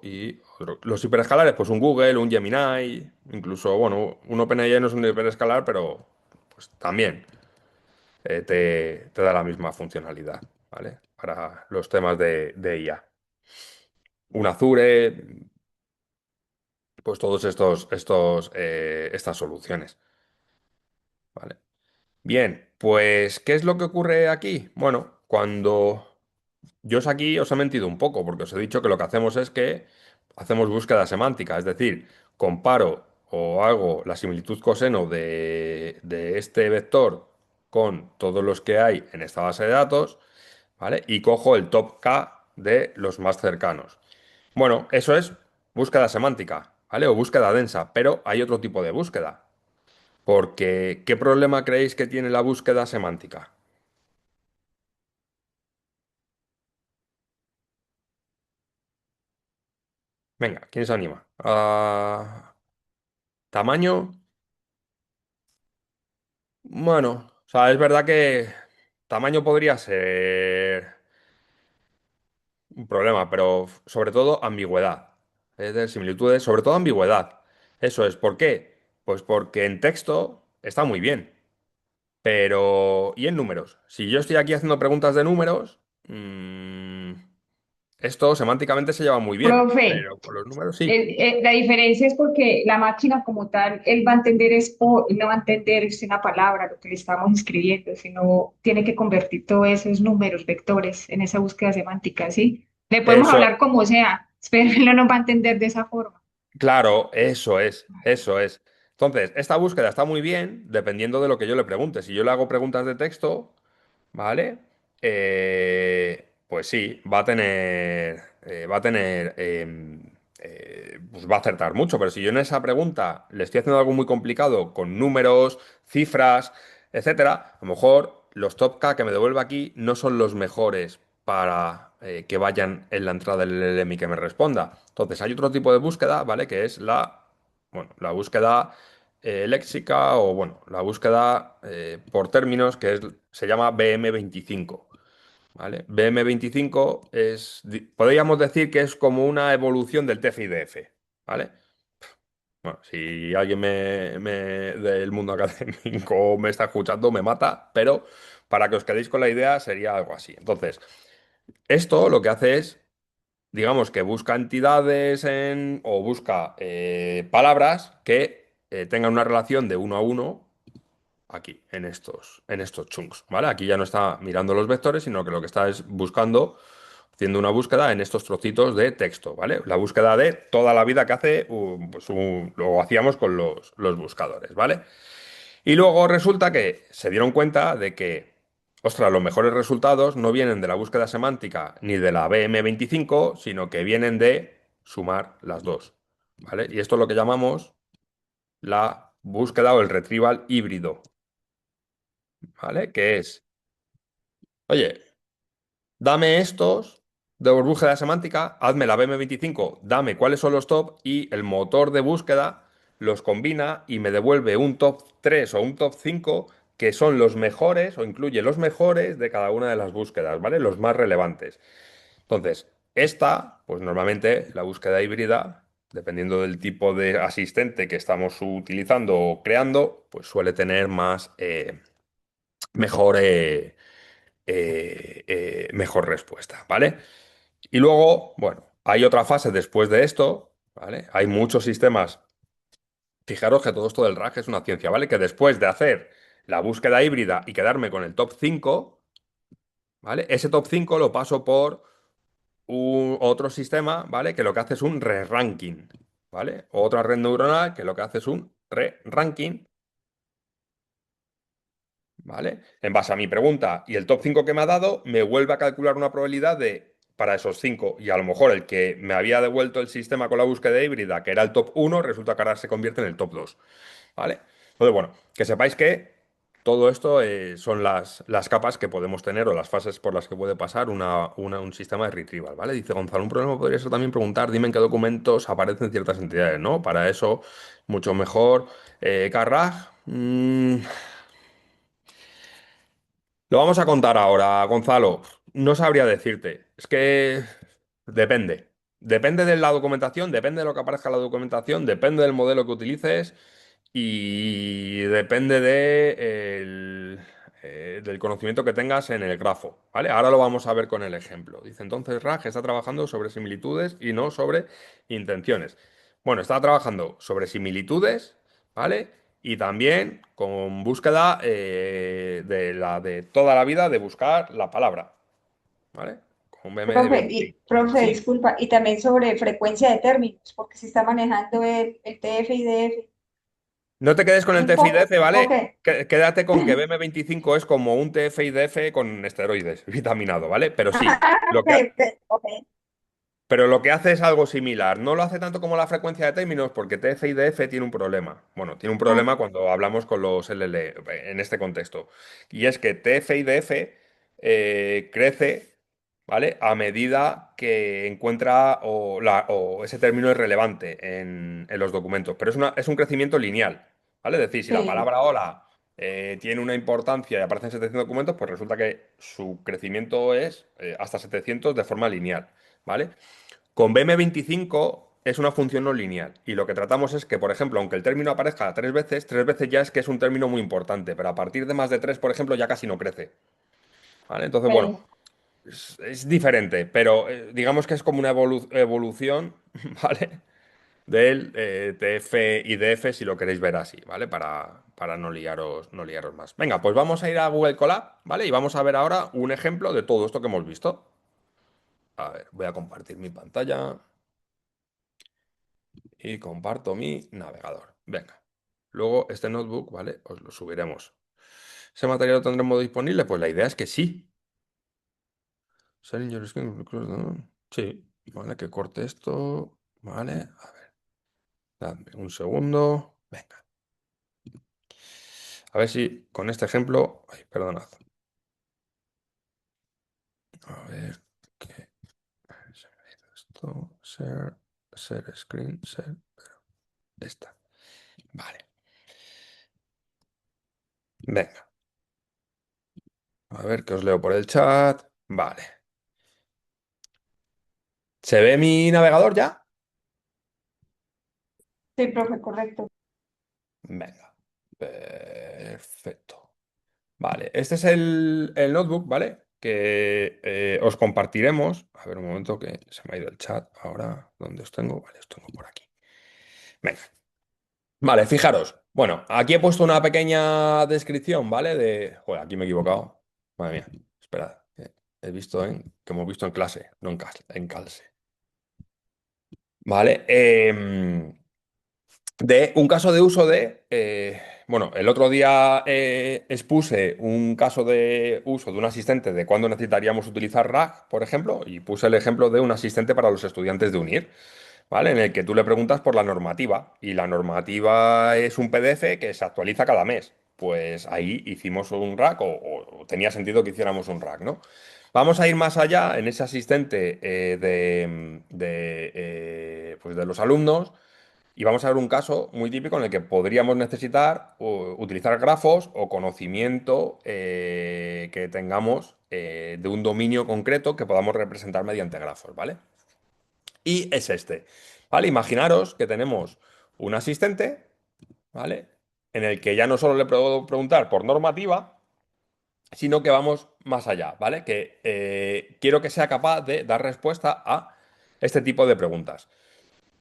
y otro. Los hiperescalares, pues un Google, un Gemini, incluso, bueno, un OpenAI no es un hiperescalar, pero pues también te da la misma funcionalidad, ¿vale? para los temas de IA. Un Azure, pues todos estas soluciones. ¿Vale? Bien, pues, ¿qué es lo que ocurre aquí? Bueno, cuando yo aquí os he mentido un poco, porque os he dicho que lo que hacemos es que hacemos búsqueda semántica, es decir, comparo o hago la similitud coseno de este vector con todos los que hay en esta base de datos, ¿vale? Y cojo el top K de los más cercanos. Bueno, eso es búsqueda semántica, ¿vale? O búsqueda densa, pero hay otro tipo de búsqueda. Porque, ¿qué problema creéis que tiene la búsqueda semántica? Venga, ¿quién se anima? ¿Tamaño? Bueno, o sea, es verdad que tamaño podría ser un problema, pero sobre todo ambigüedad. Es de similitudes, sobre todo ambigüedad. Eso es, ¿por qué? Pues porque en texto está muy bien, pero ¿y en números? Si yo estoy aquí haciendo preguntas de números, esto semánticamente se lleva muy bien, Profe, pero con los números sí. la diferencia es porque la máquina como tal, él va a entender él no va a entender es una palabra, lo que le estamos escribiendo, sino tiene que convertir todos esos números, vectores, en esa búsqueda semántica, ¿sí? Le podemos Eso, hablar como sea, pero él no nos va a entender de esa forma. claro, eso es, eso es. Entonces, esta búsqueda está muy bien dependiendo de lo que yo le pregunte. Si yo le hago preguntas de texto, ¿vale? Pues sí, pues va a acertar mucho, pero si yo en esa pregunta le estoy haciendo algo muy complicado con números, cifras, etcétera, a lo mejor los top K que me devuelve aquí no son los mejores para que vayan en la entrada del LLM y que me responda. Entonces, hay otro tipo de búsqueda, ¿vale? Que es la búsqueda léxica o, bueno, la búsqueda por términos se llama BM25. ¿Vale? BM25 podríamos decir que es como una evolución del TF-IDF, ¿vale? Bueno, si alguien del mundo académico me está escuchando, me mata, pero para que os quedéis con la idea sería algo así. Entonces, esto lo que hace es, digamos que busca entidades o busca palabras que tengan una relación de uno a uno aquí, en estos chunks, ¿vale? Aquí ya no está mirando los vectores, sino que lo que está es buscando, haciendo una búsqueda en estos trocitos de texto, ¿vale? La búsqueda de toda la vida que hace, lo hacíamos con los buscadores, ¿vale? Y luego resulta que se dieron cuenta de que, ostras, los mejores resultados no vienen de la búsqueda semántica ni de la BM25, sino que vienen de sumar las dos, ¿vale? Y esto es lo que llamamos la búsqueda o el retrieval híbrido, ¿vale? Que es, oye, dame estos de búsqueda semántica, hazme la BM25, dame cuáles son los top y el motor de búsqueda los combina y me devuelve un top 3 o un top 5 que son los mejores o incluye los mejores de cada una de las búsquedas, ¿vale? Los más relevantes. Entonces, pues normalmente la búsqueda híbrida, dependiendo del tipo de asistente que estamos utilizando o creando, pues suele tener mejor, mejor respuesta, ¿vale? Y luego, bueno, hay otra fase después de esto, ¿vale? Hay muchos sistemas, fijaros que todo esto del RAG es una ciencia, ¿vale? Que después de hacer la búsqueda híbrida y quedarme con el top 5, ¿vale? Ese top 5 lo paso por otro sistema, ¿vale? Que lo que hace es un re-ranking, ¿vale? Otra red neuronal que lo que hace es un re-ranking, ¿vale? En base a mi pregunta y el top 5 que me ha dado, me vuelve a calcular una probabilidad para esos 5. Y a lo mejor el que me había devuelto el sistema con la búsqueda híbrida, que era el top 1, resulta que ahora se convierte en el top 2, ¿vale? Entonces, bueno, que sepáis que todo esto son las capas que podemos tener o las fases por las que puede pasar un sistema de retrieval, ¿vale? Dice Gonzalo, un problema podría ser también preguntar, dime en qué documentos aparecen ciertas entidades, ¿no? Para eso, mucho mejor. Carrag, lo vamos a contar ahora, Gonzalo. No sabría decirte. Es que depende. Depende de la documentación, depende de lo que aparezca en la documentación, depende del modelo que utilices y depende de del conocimiento que tengas en el grafo, ¿vale? Ahora lo vamos a ver con el ejemplo. Dice entonces RAG está trabajando sobre similitudes y no sobre intenciones. Bueno, está trabajando sobre similitudes, ¿vale? Y también con búsqueda de la de toda la vida de buscar la palabra, ¿vale? Con BMD Profe, Sí. disculpa, y también sobre frecuencia de términos, porque se está manejando el TF y DF. No te quedes con el Un poco, TF-IDF, ok. ¿vale? Quédate con que BM25 es como un TF-IDF con esteroides, vitaminado, ¿vale? Pero sí, lo Ok, que, ok, ok. pero lo que hace es algo similar. No lo hace tanto como la frecuencia de términos, porque TF-IDF tiene un problema. Bueno, tiene un Ah, problema cuando hablamos con los LL en este contexto. Y es que TF-IDF crece, ¿vale? A medida que encuentra o ese término es relevante en los documentos. Pero es un crecimiento lineal, ¿vale? Es decir, si la sí, palabra hola tiene una importancia y aparece en 700 documentos, pues resulta que su crecimiento es hasta 700 de forma lineal, ¿vale? Con BM25 es una función no lineal y lo que tratamos es que, por ejemplo, aunque el término aparezca tres veces ya es que es un término muy importante, pero a partir de más de tres, por ejemplo, ya casi no crece. ¿Vale? Entonces, bueno, ok. es diferente, pero digamos que es como una evolución, ¿vale? Del TF y DF si lo queréis ver así, ¿vale? Para no liaros más. Venga, pues vamos a ir a Google Colab, ¿vale? Y vamos a ver ahora un ejemplo de todo esto que hemos visto. A ver, voy a compartir mi pantalla. Y comparto mi navegador. Venga. Luego este notebook, ¿vale? Os lo subiremos. ¿Ese material lo tendremos disponible? Pues la idea es que sí. Sharing your screen, ¿no? Sí. Vale, que corte esto. Vale. A ver, dadme un segundo. Venga. A ver si con este ejemplo. Ay, perdonad. A ver. ¿Qué? Se me ha ido esto. Share screen. Share. Esta. Vale. Venga. A ver que os leo por el chat. Vale. ¿Se ve mi navegador ya? Sí, profe, correcto. Venga, perfecto. Vale, este es el notebook, ¿vale? Que os compartiremos. A ver, un momento que se me ha ido el chat. Ahora, ¿dónde os tengo? Vale, os tengo por aquí. Venga. Vale, fijaros. Bueno, aquí he puesto una pequeña descripción, ¿vale? Joder, aquí me he equivocado. Madre mía, esperad. He visto que hemos visto en clase, no en calce. Vale. De un caso de uso bueno, el otro día expuse un caso de uso de un asistente de cuándo necesitaríamos utilizar RAG, por ejemplo, y puse el ejemplo de un asistente para los estudiantes de UNIR, ¿vale? En el que tú le preguntas por la normativa y la normativa es un PDF que se actualiza cada mes. Pues ahí hicimos un RAG o tenía sentido que hiciéramos un RAG, ¿no? Vamos a ir más allá en ese asistente pues de los alumnos. Y vamos a ver un caso muy típico en el que podríamos necesitar utilizar grafos o conocimiento que tengamos de un dominio concreto que podamos representar mediante grafos, ¿vale? Y es este, ¿vale? Imaginaros que tenemos un asistente, ¿vale? En el que ya no solo le puedo preguntar por normativa, sino que vamos más allá, ¿vale? Que quiero que sea capaz de dar respuesta a este tipo de preguntas.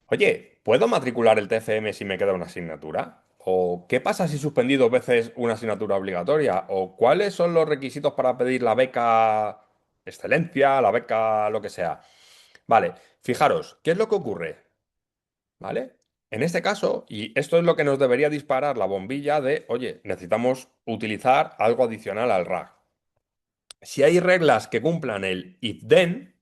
Oye, ¿puedo matricular el TFM si me queda una asignatura? ¿O qué pasa si suspendí dos veces una asignatura obligatoria? ¿O cuáles son los requisitos para pedir la beca excelencia, la beca lo que sea? Vale, fijaros, ¿qué es lo que ocurre? ¿Vale? En este caso, y esto es lo que nos debería disparar la bombilla de, oye, necesitamos utilizar algo adicional al RAG. Si hay reglas que cumplan el if-then,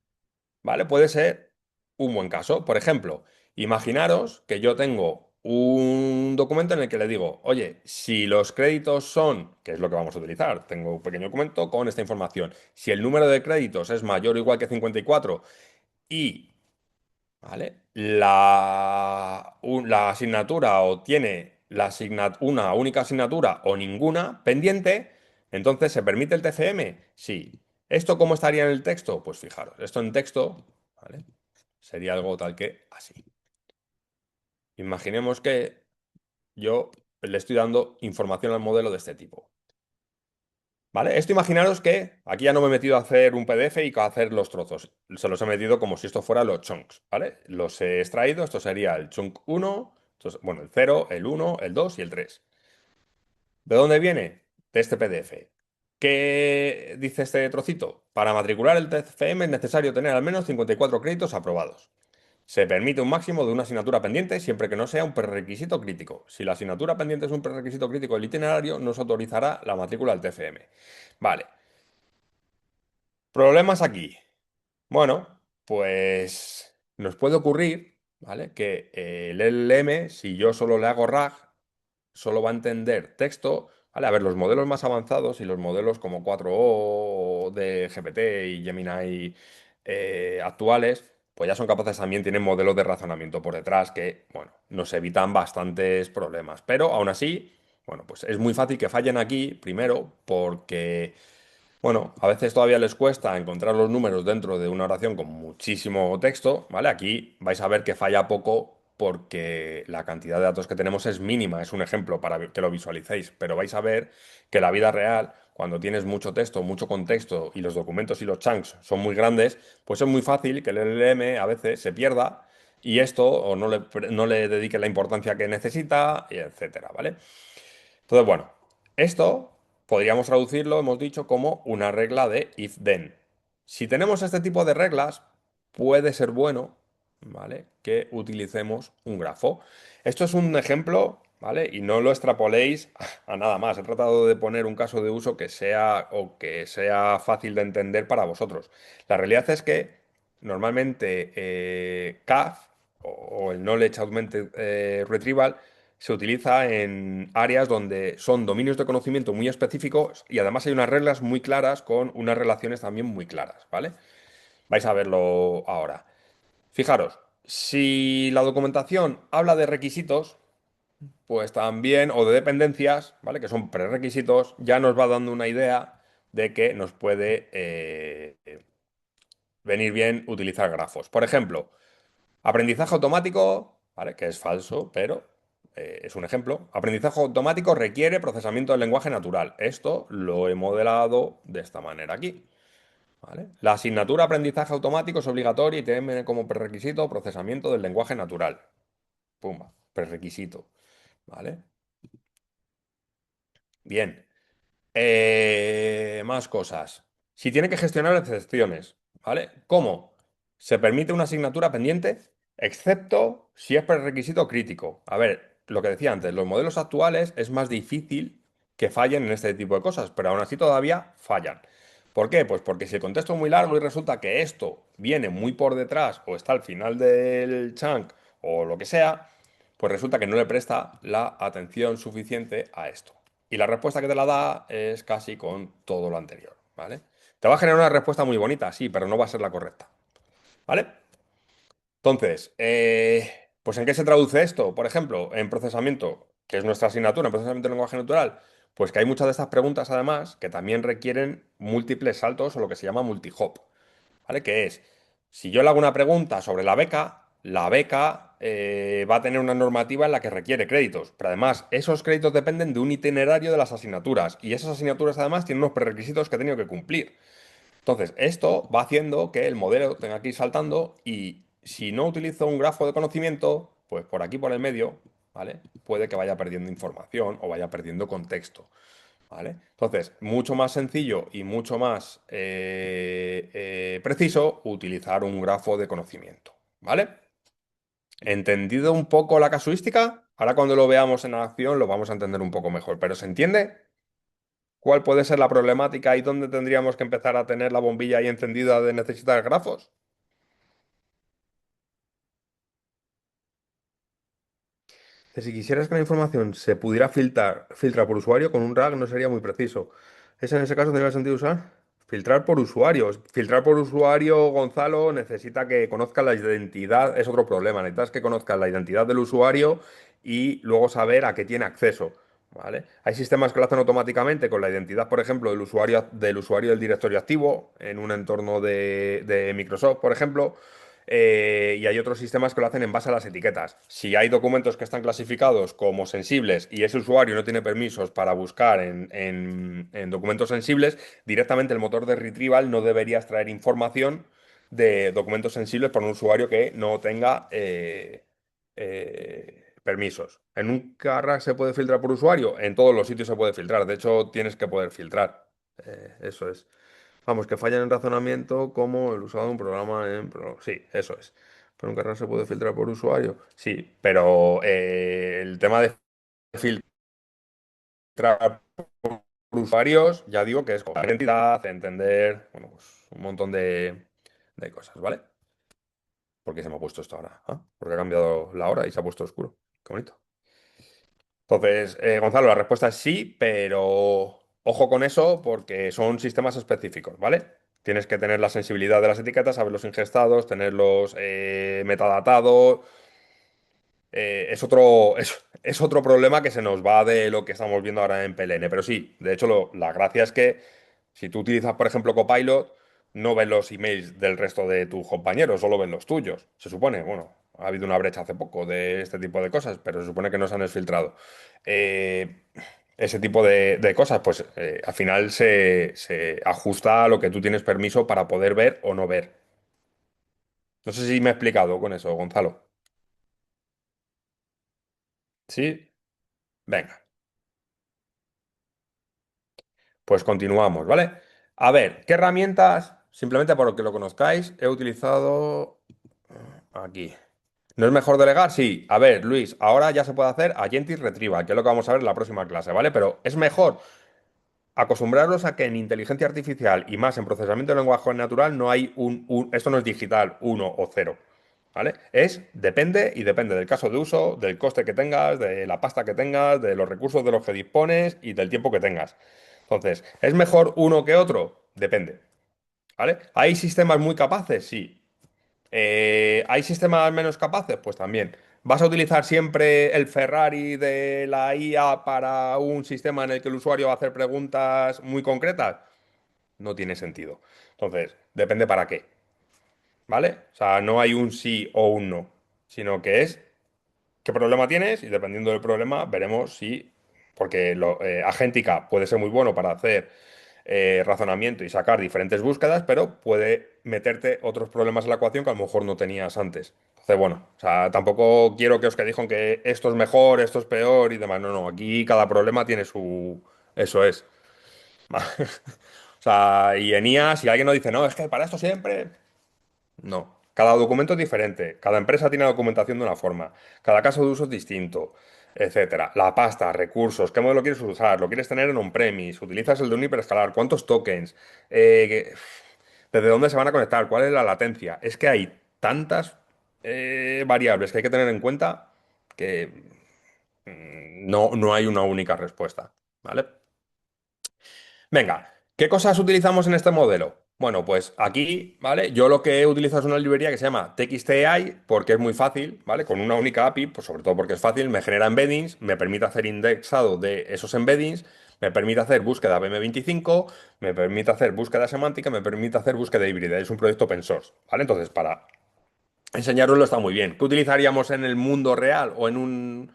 ¿vale? Puede ser un buen caso. Por ejemplo, imaginaros que yo tengo un documento en el que le digo, oye, si los créditos son, que es lo que vamos a utilizar, tengo un pequeño documento con esta información. Si el número de créditos es mayor o igual que 54 y, ¿vale? La asignatura o tiene una única asignatura o ninguna pendiente, entonces ¿se permite el TCM? Sí. ¿Esto cómo estaría en el texto? Pues fijaros, esto en texto, ¿vale? Sería algo tal que así. Imaginemos que yo le estoy dando información al modelo de este tipo. ¿Vale? Esto imaginaros que aquí ya no me he metido a hacer un PDF y a hacer los trozos. Se los he metido como si esto fuera los chunks, ¿vale? Los he extraído, esto sería el chunk uno, bueno, el cero, el uno, el 2 y el 3. ¿De dónde viene? De este PDF. ¿Qué dice este trocito? Para matricular el TFM es necesario tener al menos 54 créditos aprobados. Se permite un máximo de una asignatura pendiente siempre que no sea un prerequisito crítico. Si la asignatura pendiente es un prerequisito crítico del itinerario, no se autorizará la matrícula del TFM. Vale. ¿Problemas aquí? Bueno, pues nos puede ocurrir, ¿vale? Que el LLM, si yo solo le hago RAG, solo va a entender texto. ¿Vale? A ver, los modelos más avanzados y los modelos como 4O de GPT y Gemini actuales, pues ya son capaces también, tienen modelos de razonamiento por detrás que, bueno, nos evitan bastantes problemas. Pero aún así, bueno, pues es muy fácil que fallen aquí, primero, porque bueno, a veces todavía les cuesta encontrar los números dentro de una oración con muchísimo texto, ¿vale? Aquí vais a ver que falla poco porque la cantidad de datos que tenemos es mínima, es un ejemplo para que lo visualicéis, pero vais a ver que la vida real, cuando tienes mucho texto, mucho contexto y los documentos y los chunks son muy grandes, pues es muy fácil que el LLM a veces se pierda y esto o no le dedique la importancia que necesita, y etcétera, ¿vale? Entonces, bueno, esto podríamos traducirlo, hemos dicho, como una regla de if-then. Si tenemos este tipo de reglas, puede ser bueno, ¿vale? Que utilicemos un grafo. Esto es un ejemplo, ¿vale? Y no lo extrapoléis a nada más. He tratado de poner un caso de uso que sea fácil de entender para vosotros. La realidad es que normalmente CAF o el Knowledge Augmented Retrieval se utiliza en áreas donde son dominios de conocimiento muy específicos y además hay unas reglas muy claras con unas relaciones también muy claras, ¿vale? Vais a verlo ahora. Fijaros, si la documentación habla de requisitos, pues también, o de dependencias, ¿vale? Que son prerequisitos, ya nos va dando una idea de que nos puede venir bien utilizar grafos. Por ejemplo, aprendizaje automático, ¿vale? Que es falso, pero es un ejemplo. Aprendizaje automático requiere procesamiento del lenguaje natural. Esto lo he modelado de esta manera aquí, ¿vale? La asignatura aprendizaje automático es obligatoria y tiene como prerequisito procesamiento del lenguaje natural. Pumba, prerequisito, ¿vale? Bien. Más cosas. Si tiene que gestionar excepciones, ¿vale? ¿Cómo? Se permite una asignatura pendiente, excepto si es prerequisito crítico. A ver, lo que decía antes, los modelos actuales es más difícil que fallen en este tipo de cosas, pero aún así todavía fallan. ¿Por qué? Pues porque si el contexto es muy largo y resulta que esto viene muy por detrás o está al final del chunk o lo que sea, pues resulta que no le presta la atención suficiente a esto. Y la respuesta que te la da es casi con todo lo anterior, ¿vale? Te va a generar una respuesta muy bonita, sí, pero no va a ser la correcta, ¿vale? Entonces, pues ¿en qué se traduce esto? Por ejemplo, en procesamiento, que es nuestra asignatura, en procesamiento de lenguaje natural, pues que hay muchas de estas preguntas, además, que también requieren múltiples saltos o lo que se llama multihop, ¿vale? Que es, si yo le hago una pregunta sobre la beca va a tener una normativa en la que requiere créditos, pero además esos créditos dependen de un itinerario de las asignaturas y esas asignaturas además tienen unos prerequisitos que he tenido que cumplir. Entonces, esto va haciendo que el modelo tenga que ir saltando y si no utilizo un grafo de conocimiento, pues por aquí por el medio, ¿vale? Puede que vaya perdiendo información o vaya perdiendo contexto. ¿Vale? Entonces, mucho más sencillo y mucho más preciso utilizar un grafo de conocimiento. ¿Vale? ¿Entendido un poco la casuística? Ahora cuando lo veamos en acción lo vamos a entender un poco mejor. ¿Pero se entiende cuál puede ser la problemática y dónde tendríamos que empezar a tener la bombilla ahí encendida de necesitar grafos? Si quisieras que la información se pudiera filtrar por usuario, con un RAG no sería muy preciso. ¿Es en ese caso tendría sentido usar? Filtrar por usuarios. Filtrar por usuario, Gonzalo, necesita que conozcas la identidad, es otro problema. Necesitas que conozcas la identidad del usuario y luego saber a qué tiene acceso. ¿Vale? Hay sistemas que lo hacen automáticamente con la identidad, por ejemplo, del usuario del directorio activo en un entorno de Microsoft, por ejemplo. Y hay otros sistemas que lo hacen en base a las etiquetas. Si hay documentos que están clasificados como sensibles y ese usuario no tiene permisos para buscar en documentos sensibles, directamente el motor de retrieval no debería extraer información de documentos sensibles por un usuario que no tenga permisos. ¿En un Carrack se puede filtrar por usuario? En todos los sitios se puede filtrar. De hecho, tienes que poder filtrar. Eso es. Vamos, que fallan en razonamiento como el usado de un programa en... Sí, eso es. ¿Pero un Carrack se puede filtrar por usuario? Sí, pero el tema de filtrar por usuarios, ya digo que es coger identidad, entender, bueno, pues un montón de cosas, ¿vale? ¿Por qué se me ha puesto esto ahora? ¿Ah? Porque ha cambiado la hora y se ha puesto oscuro. Qué bonito. Entonces, Gonzalo, la respuesta es sí, pero ojo con eso porque son sistemas específicos, ¿vale? Tienes que tener la sensibilidad de las etiquetas, saberlos ingestados, tenerlos metadatados. Es otro, es otro problema que se nos va de lo que estamos viendo ahora en PLN. Pero sí, de hecho, la gracia es que si tú utilizas, por ejemplo, Copilot, no ves los emails del resto de tus compañeros, solo ves los tuyos. Se supone, bueno, ha habido una brecha hace poco de este tipo de cosas, pero se supone que no se han exfiltrado. Eh, ese tipo de cosas, pues al final se ajusta a lo que tú tienes permiso para poder ver o no ver. No sé si me he explicado con eso, Gonzalo. ¿Sí? Venga. Pues continuamos, ¿vale? A ver, ¿qué herramientas? Simplemente por que lo conozcáis, he utilizado aquí. ¿No es mejor delegar? Sí. A ver, Luis, ahora ya se puede hacer Agentic Retrieval, que es lo que vamos a ver en la próxima clase, ¿vale? Pero es mejor acostumbraros a que en inteligencia artificial y más en procesamiento de lenguaje natural no hay esto no es digital, uno o cero, ¿vale? Depende y depende del caso de uso, del coste que tengas, de la pasta que tengas, de los recursos de los que dispones y del tiempo que tengas. Entonces, ¿es mejor uno que otro? Depende, ¿vale? ¿Hay sistemas muy capaces? Sí. ¿Hay sistemas menos capaces? Pues también. ¿Vas a utilizar siempre el Ferrari de la IA para un sistema en el que el usuario va a hacer preguntas muy concretas? No tiene sentido. Entonces, depende para qué, ¿vale? O sea, no hay un sí o un no, sino que es qué problema tienes y dependiendo del problema veremos si, porque Agéntica puede ser muy bueno para hacer razonamiento y sacar diferentes búsquedas, pero puede meterte otros problemas en la ecuación que a lo mejor no tenías antes. Entonces, bueno, o sea, tampoco quiero que os quedéis con que esto es mejor, esto es peor y demás. No, no, aquí cada problema tiene su... Eso es. O sea, y en IA, si alguien nos dice, no, es que para esto siempre... No. Cada documento es diferente. Cada empresa tiene la documentación de una forma. Cada caso de uso es distinto, etcétera. La pasta, recursos, ¿qué modelo quieres usar? ¿Lo quieres tener en on-premise? ¿Utilizas el de un hiperescalar? ¿Cuántos tokens? ¿Desde dónde se van a conectar? ¿Cuál es la latencia? Es que hay tantas variables que hay que tener en cuenta que no hay una única respuesta, ¿vale? Venga, ¿qué cosas utilizamos en este modelo? Bueno, pues aquí, ¿vale? Yo lo que he utilizado es una librería que se llama TXTAI porque es muy fácil, ¿vale? Con una única API, pues sobre todo porque es fácil, me genera embeddings, me permite hacer indexado de esos embeddings, me permite hacer búsqueda BM25, me permite hacer búsqueda semántica, me permite hacer búsqueda híbrida. Es un proyecto open source, ¿vale? Entonces, para enseñároslo está muy bien. ¿Qué utilizaríamos en el mundo real o en un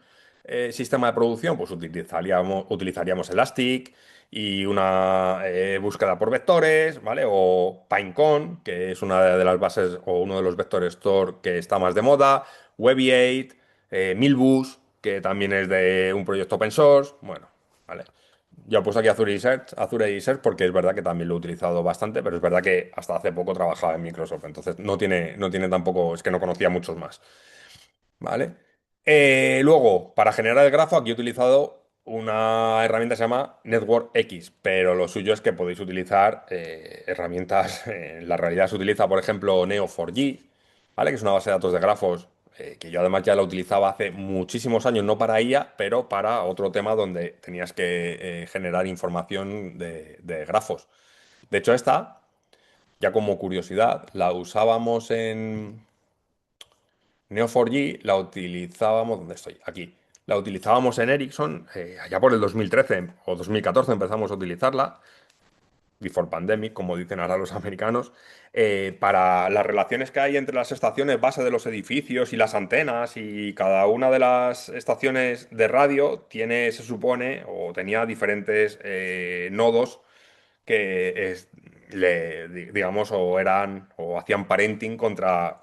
sistema de producción? Pues utilizaríamos Elastic y una búsqueda por vectores, ¿vale? O Pinecone, que es una de las bases o uno de los vectores Tor que está más de moda. Weaviate, Milbus, que también es de un proyecto open source. Bueno, ¿vale? Yo he puesto aquí Azure Research porque es verdad que también lo he utilizado bastante, pero es verdad que hasta hace poco trabajaba en Microsoft, entonces no tiene tampoco, es que no conocía muchos más, ¿vale? Luego, para generar el grafo, aquí he utilizado una herramienta que se llama Network X, pero lo suyo es que podéis utilizar herramientas, en la realidad se utiliza, por ejemplo, Neo4j, ¿vale? Que es una base de datos de grafos que yo además ya la utilizaba hace muchísimos años, no para IA, pero para otro tema donde tenías que generar información de grafos. De hecho, esta, ya como curiosidad, la usábamos en Neo4j, la utilizábamos, ¿dónde estoy? Aquí. La utilizábamos en Ericsson allá por el 2013 o 2014 empezamos a utilizarla. before pandemic, como dicen ahora los americanos, para las relaciones que hay entre las estaciones base de los edificios y las antenas, y cada una de las estaciones de radio tiene, se supone, o tenía diferentes nodos que digamos, o eran o hacían parenting contra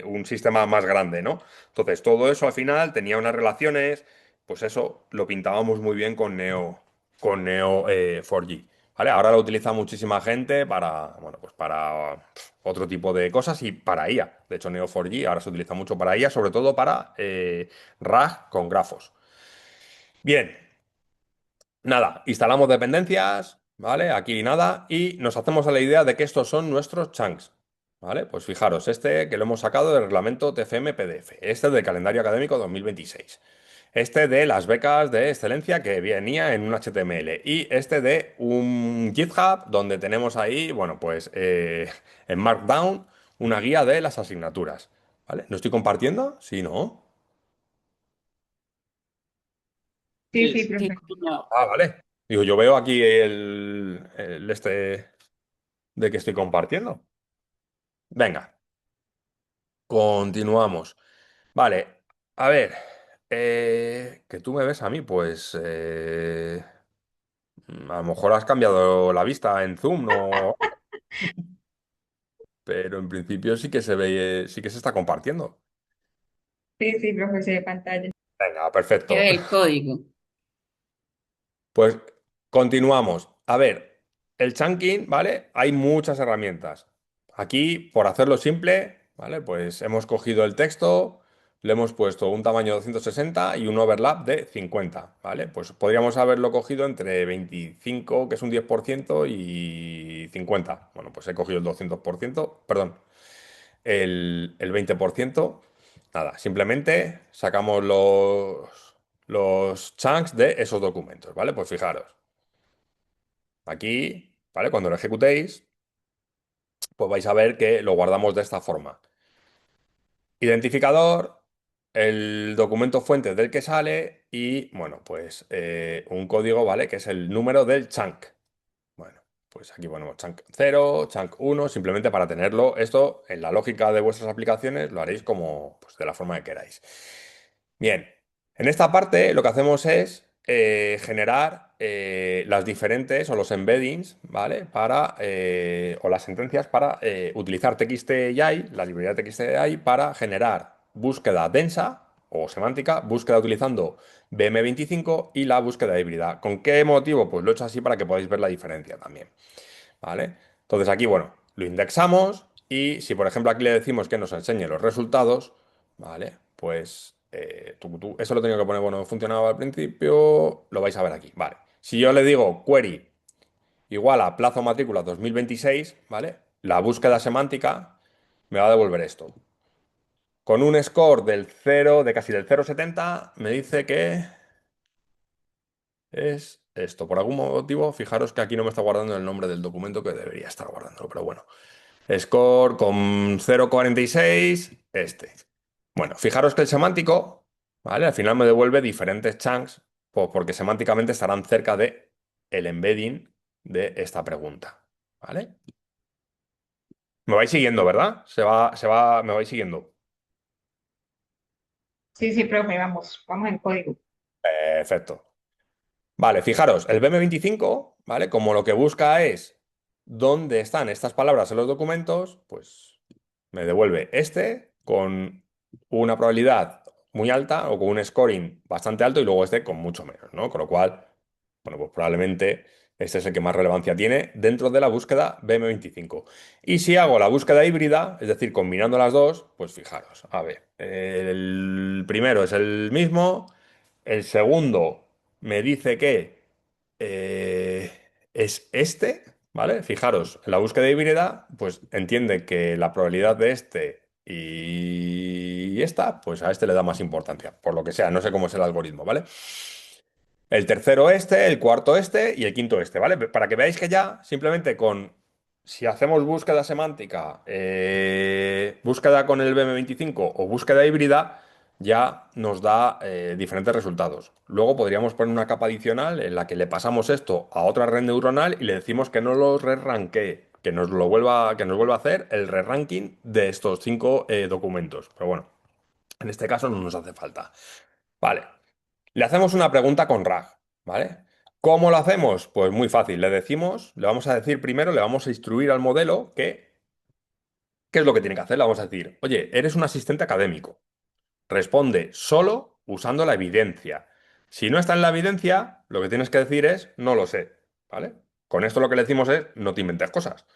un sistema más grande, ¿no? Entonces, todo eso al final tenía unas relaciones, pues eso lo pintábamos muy bien con Neo 4G. ¿Vale? Ahora lo utiliza muchísima gente para, bueno, pues para otro tipo de cosas y para IA. De hecho, Neo 4G ahora se utiliza mucho para IA, sobre todo para RAG con grafos. Bien, nada, instalamos dependencias, ¿vale? Aquí nada, y nos hacemos a la idea de que estos son nuestros chunks, ¿vale? Pues fijaros, este que lo hemos sacado del reglamento TFM PDF, este del calendario académico 2026, este de las becas de excelencia que venía en un HTML, y este de un GitHub donde tenemos ahí, bueno, pues en Markdown una guía de las asignaturas, ¿vale? ¿No estoy compartiendo? Sí, ¿no? Sí, Sí, sí, sí, profe. continúa. Ah, vale. Digo, yo veo aquí el este de que estoy compartiendo. Venga, continuamos. Vale, a ver, que tú me ves a mí, pues a lo mejor has cambiado la vista en Zoom, ¿no? Pero en principio sí que se ve, sí que se está compartiendo. Sí, sí, profe, se ve pantalla. Venga, ¿Qué perfecto. es el código? Pues continuamos. A ver, el chunking, ¿vale? Hay muchas herramientas. Aquí, por hacerlo simple, ¿vale? Pues hemos cogido el texto, le hemos puesto un tamaño de 260 y un overlap de 50, ¿vale? Pues podríamos haberlo cogido entre 25, que es un 10%, y 50. Bueno, pues he cogido el 200%, perdón, el 20%. Nada, simplemente sacamos los chunks de esos documentos, ¿vale? Pues fijaros, aquí, ¿vale? Cuando lo ejecutéis, pues vais a ver que lo guardamos de esta forma. Identificador, el documento fuente del que sale y, bueno, pues un código, ¿vale? Que es el número del chunk. Bueno, pues aquí ponemos chunk 0, chunk 1, simplemente para tenerlo. Esto, en la lógica de vuestras aplicaciones, lo haréis como, pues, de la forma que queráis. Bien, en esta parte lo que hacemos es generar las diferentes o los embeddings, ¿vale? O las sentencias para utilizar TXTAI, la librería TXTAI, para generar búsqueda densa o semántica, búsqueda utilizando BM25 y la búsqueda híbrida. ¿Con qué motivo? Pues lo he hecho así para que podáis ver la diferencia también, ¿vale? Entonces aquí, bueno, lo indexamos y si por ejemplo aquí le decimos que nos enseñe los resultados, ¿vale? Pues eso lo tenía que poner, bueno, no funcionaba al principio, lo vais a ver aquí, ¿vale? Si yo le digo query igual a plazo matrícula 2026, ¿vale? La búsqueda semántica me va a devolver esto. Con un score del 0, de casi del 0,70, me dice que es esto. Por algún motivo, fijaros que aquí no me está guardando el nombre del documento que debería estar guardándolo, pero bueno. Score con 0,46, este. Bueno, fijaros que el semántico, ¿vale? Al final me devuelve diferentes chunks, pues porque semánticamente estarán cerca de el embedding de esta pregunta, ¿vale? Me vais siguiendo, ¿verdad? Me vais siguiendo. Sí, sí, profe, vamos en código. Perfecto. Vale, fijaros, el BM25, ¿vale? Como lo que busca es dónde están estas palabras en los documentos, pues me devuelve este con una probabilidad muy alta o con un scoring bastante alto y luego este con mucho menos, ¿no? Con lo cual, bueno, pues probablemente este es el que más relevancia tiene dentro de la búsqueda BM25. Y si hago la búsqueda híbrida, es decir, combinando las dos, pues fijaros, a ver, el primero es el mismo, el segundo me dice que es este, ¿vale? Fijaros, en la búsqueda híbrida, pues entiende que la probabilidad de este y esta, pues a este le da más importancia, por lo que sea, no sé cómo es el algoritmo, ¿vale? El tercero este, el cuarto este y el quinto este, ¿vale? Para que veáis que ya simplemente si hacemos búsqueda semántica, búsqueda con el BM25 o búsqueda híbrida, ya nos da diferentes resultados. Luego podríamos poner una capa adicional en la que le pasamos esto a otra red neuronal y le decimos que no lo re-rankee, que nos vuelva a hacer el re-ranking de estos 5 documentos. Pero bueno, en este caso no nos hace falta. Vale, le hacemos una pregunta con RAG, ¿vale? ¿Cómo lo hacemos? Pues muy fácil. Le vamos a decir primero, le vamos a instruir al modelo que, ¿qué es lo que tiene que hacer? Le vamos a decir, oye, eres un asistente académico. Responde solo usando la evidencia. Si no está en la evidencia, lo que tienes que decir es no lo sé, ¿vale? Con esto lo que le decimos es no te inventes cosas.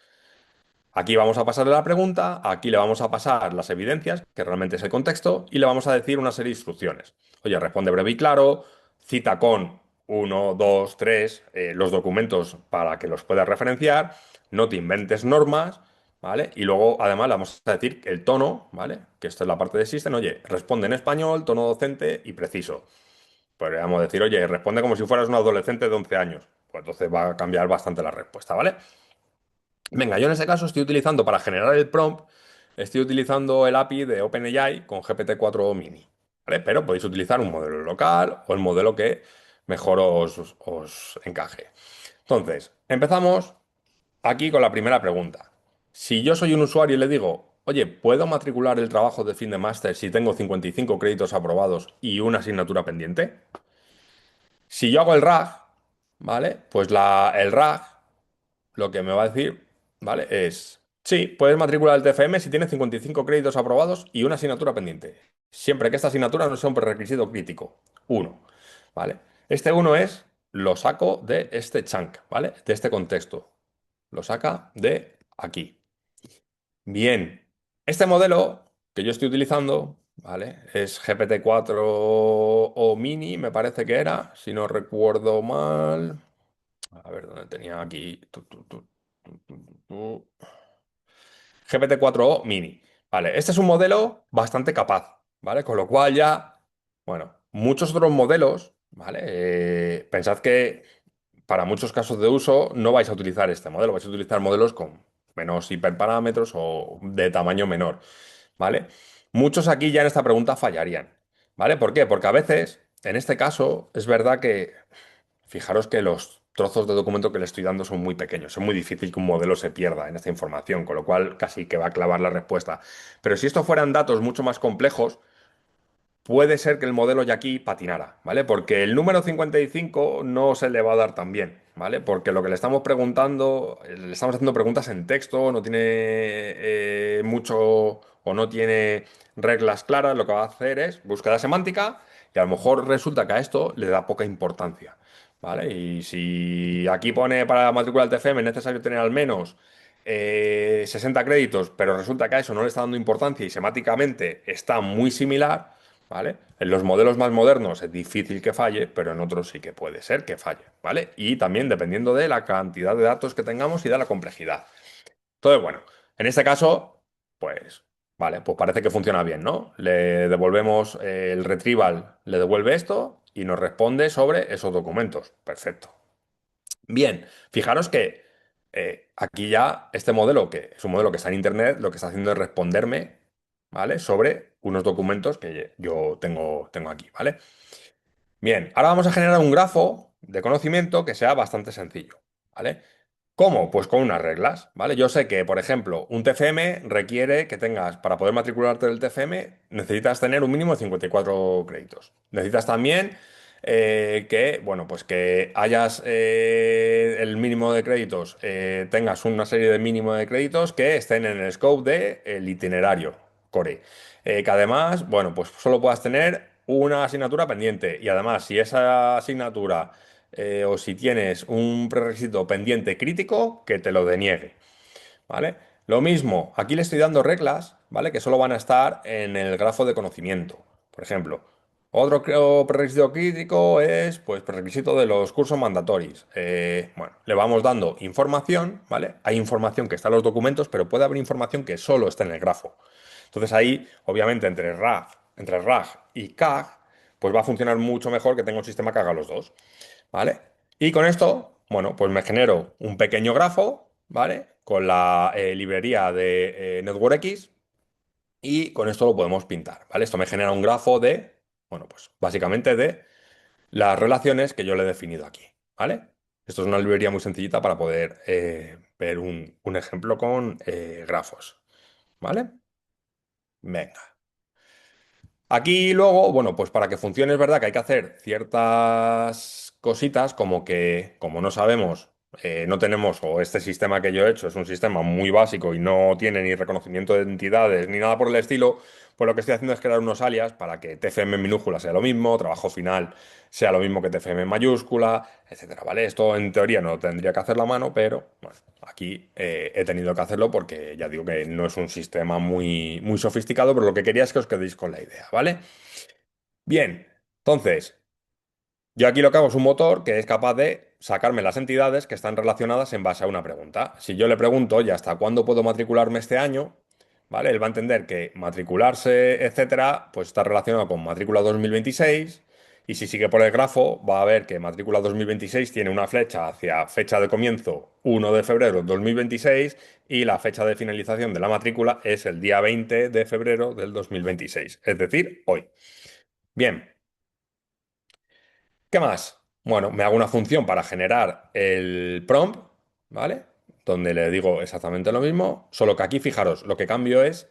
Aquí vamos a pasarle la pregunta, aquí le vamos a pasar las evidencias, que realmente es el contexto, y le vamos a decir una serie de instrucciones. Oye, responde breve y claro, cita con uno, 2, 3 los documentos para que los puedas referenciar, no te inventes normas, ¿vale? Y luego, además, le vamos a decir el tono, ¿vale? Que esto es la parte de System, oye, responde en español, tono docente y preciso. Podríamos decir, oye, responde como si fueras un adolescente de 11 años. Pues entonces va a cambiar bastante la respuesta, ¿vale? Venga, yo en ese caso estoy utilizando para generar el prompt, estoy utilizando el API de OpenAI con GPT-4 Mini, ¿vale? Pero podéis utilizar un modelo local o el modelo que mejor os encaje. Entonces, empezamos aquí con la primera pregunta. Si yo soy un usuario y le digo, oye, ¿puedo matricular el trabajo de fin de máster si tengo 55 créditos aprobados y una asignatura pendiente? Si yo hago el RAG, ¿vale? Pues el RAG lo que me va a decir, ¿vale? Es, sí, puedes matricular el TFM si tienes 55 créditos aprobados y una asignatura pendiente. Siempre que esta asignatura no sea un prerequisito crítico. Uno, ¿vale? Este uno es, lo saco de este chunk, ¿vale? De este contexto. Lo saca de aquí. Bien. Este modelo que yo estoy utilizando, ¿vale? Es GPT-4 o Mini, me parece que era, si no recuerdo mal. A ver, ¿dónde tenía aquí? GPT-4o Mini. Vale, este es un modelo bastante capaz, ¿vale? Con lo cual ya, bueno, muchos otros modelos, ¿vale? Pensad que para muchos casos de uso no vais a utilizar este modelo, vais a utilizar modelos con menos hiperparámetros o de tamaño menor, ¿vale? Muchos aquí ya en esta pregunta fallarían, ¿vale? ¿Por qué? Porque a veces, en este caso, es verdad que fijaros que los trozos de documento que le estoy dando son muy pequeños. Es muy difícil que un modelo se pierda en esta información, con lo cual casi que va a clavar la respuesta. Pero si esto fueran datos mucho más complejos, puede ser que el modelo ya aquí patinara, ¿vale? Porque el número 55 no se le va a dar tan bien, ¿vale? Porque lo que le estamos preguntando, le estamos haciendo preguntas en texto, no tiene mucho o no tiene reglas claras, lo que va a hacer es búsqueda semántica y a lo mejor resulta que a esto le da poca importancia, ¿vale? Y si aquí pone para matricular el TFM es necesario tener al menos 60 créditos, pero resulta que a eso no le está dando importancia y semánticamente está muy similar, ¿vale? En los modelos más modernos es difícil que falle, pero en otros sí que puede ser que falle, ¿vale? Y también dependiendo de la cantidad de datos que tengamos y de la complejidad. Entonces, bueno, en este caso, pues, vale, pues parece que funciona bien, ¿no? Le devolvemos el retrieval, le devuelve esto y nos responde sobre esos documentos. Perfecto. Bien, fijaros que aquí ya este modelo, que es un modelo que está en Internet, lo que está haciendo es responderme, ¿vale? Sobre unos documentos que yo tengo aquí, ¿vale? Bien, ahora vamos a generar un grafo de conocimiento que sea bastante sencillo, ¿vale? ¿Cómo? Pues con unas reglas, ¿vale? Yo sé que, por ejemplo, un TFM requiere que tengas, para poder matricularte del TFM, necesitas tener un mínimo de 54 créditos. Necesitas también que, bueno, pues que hayas el mínimo de créditos, tengas una serie de mínimo de créditos que estén en el scope del itinerario core. Que además, bueno, pues solo puedas tener una asignatura pendiente. Y además, si esa asignatura o si tienes un prerequisito pendiente crítico, que te lo deniegue, ¿vale? Lo mismo, aquí le estoy dando reglas, ¿vale? Que solo van a estar en el grafo de conocimiento. Por ejemplo, prerequisito crítico es, pues, prerequisito de los cursos mandatorios. Bueno, le vamos dando información, ¿vale? Hay información que está en los documentos, pero puede haber información que solo está en el grafo. Entonces ahí, obviamente, entre RAG y CAG, pues va a funcionar mucho mejor que tenga un sistema que haga los dos. ¿Vale? Y con esto, bueno, pues me genero un pequeño grafo, ¿vale? Con la librería de NetworkX, y con esto lo podemos pintar, ¿vale? Esto me genera un grafo de, bueno, pues básicamente de las relaciones que yo le he definido aquí, ¿vale? Esto es una librería muy sencillita para poder ver un ejemplo con grafos, ¿vale? Venga. Aquí luego, bueno, pues para que funcione es verdad que hay que hacer ciertas cositas como que, como no sabemos, no tenemos, o este sistema que yo he hecho es un sistema muy básico y no tiene ni reconocimiento de entidades ni nada por el estilo, pues lo que estoy haciendo es crear unos alias para que TFM en minúscula sea lo mismo, trabajo final sea lo mismo que TFM en mayúscula, etcétera, ¿vale? Esto en teoría no lo tendría que hacer la mano, pero bueno, aquí he tenido que hacerlo porque ya digo que no es un sistema muy sofisticado, pero lo que quería es que os quedéis con la idea, ¿vale? Bien, entonces, yo aquí lo que hago es un motor que es capaz de sacarme las entidades que están relacionadas en base a una pregunta. Si yo le pregunto, oye, ¿hasta cuándo puedo matricularme este año? ¿Vale? Él va a entender que matricularse, etcétera, pues está relacionado con matrícula 2026. Y si sigue por el grafo, va a ver que matrícula 2026 tiene una flecha hacia fecha de comienzo 1 de febrero 2026 y la fecha de finalización de la matrícula es el día 20 de febrero del 2026, es decir, hoy. Bien. ¿Qué más? Bueno, me hago una función para generar el prompt, ¿vale? Donde le digo exactamente lo mismo, solo que aquí fijaros, lo que cambio es,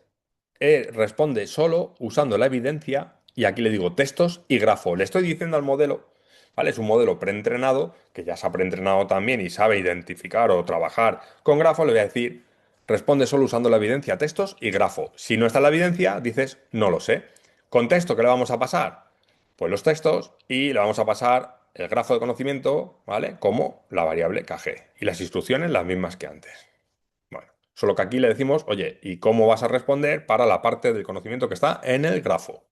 responde solo usando la evidencia y aquí le digo textos y grafo. Le estoy diciendo al modelo, ¿vale? Es un modelo preentrenado, que ya se ha preentrenado también y sabe identificar o trabajar con grafo, le voy a decir, responde solo usando la evidencia, textos y grafo. Si no está la evidencia, dices, no lo sé. ¿Contexto qué le vamos a pasar? Pues los textos y le vamos a pasar el grafo de conocimiento, ¿vale? Como la variable kg. Y las instrucciones las mismas que antes. Bueno, solo que aquí le decimos, oye, ¿y cómo vas a responder para la parte del conocimiento que está en el grafo?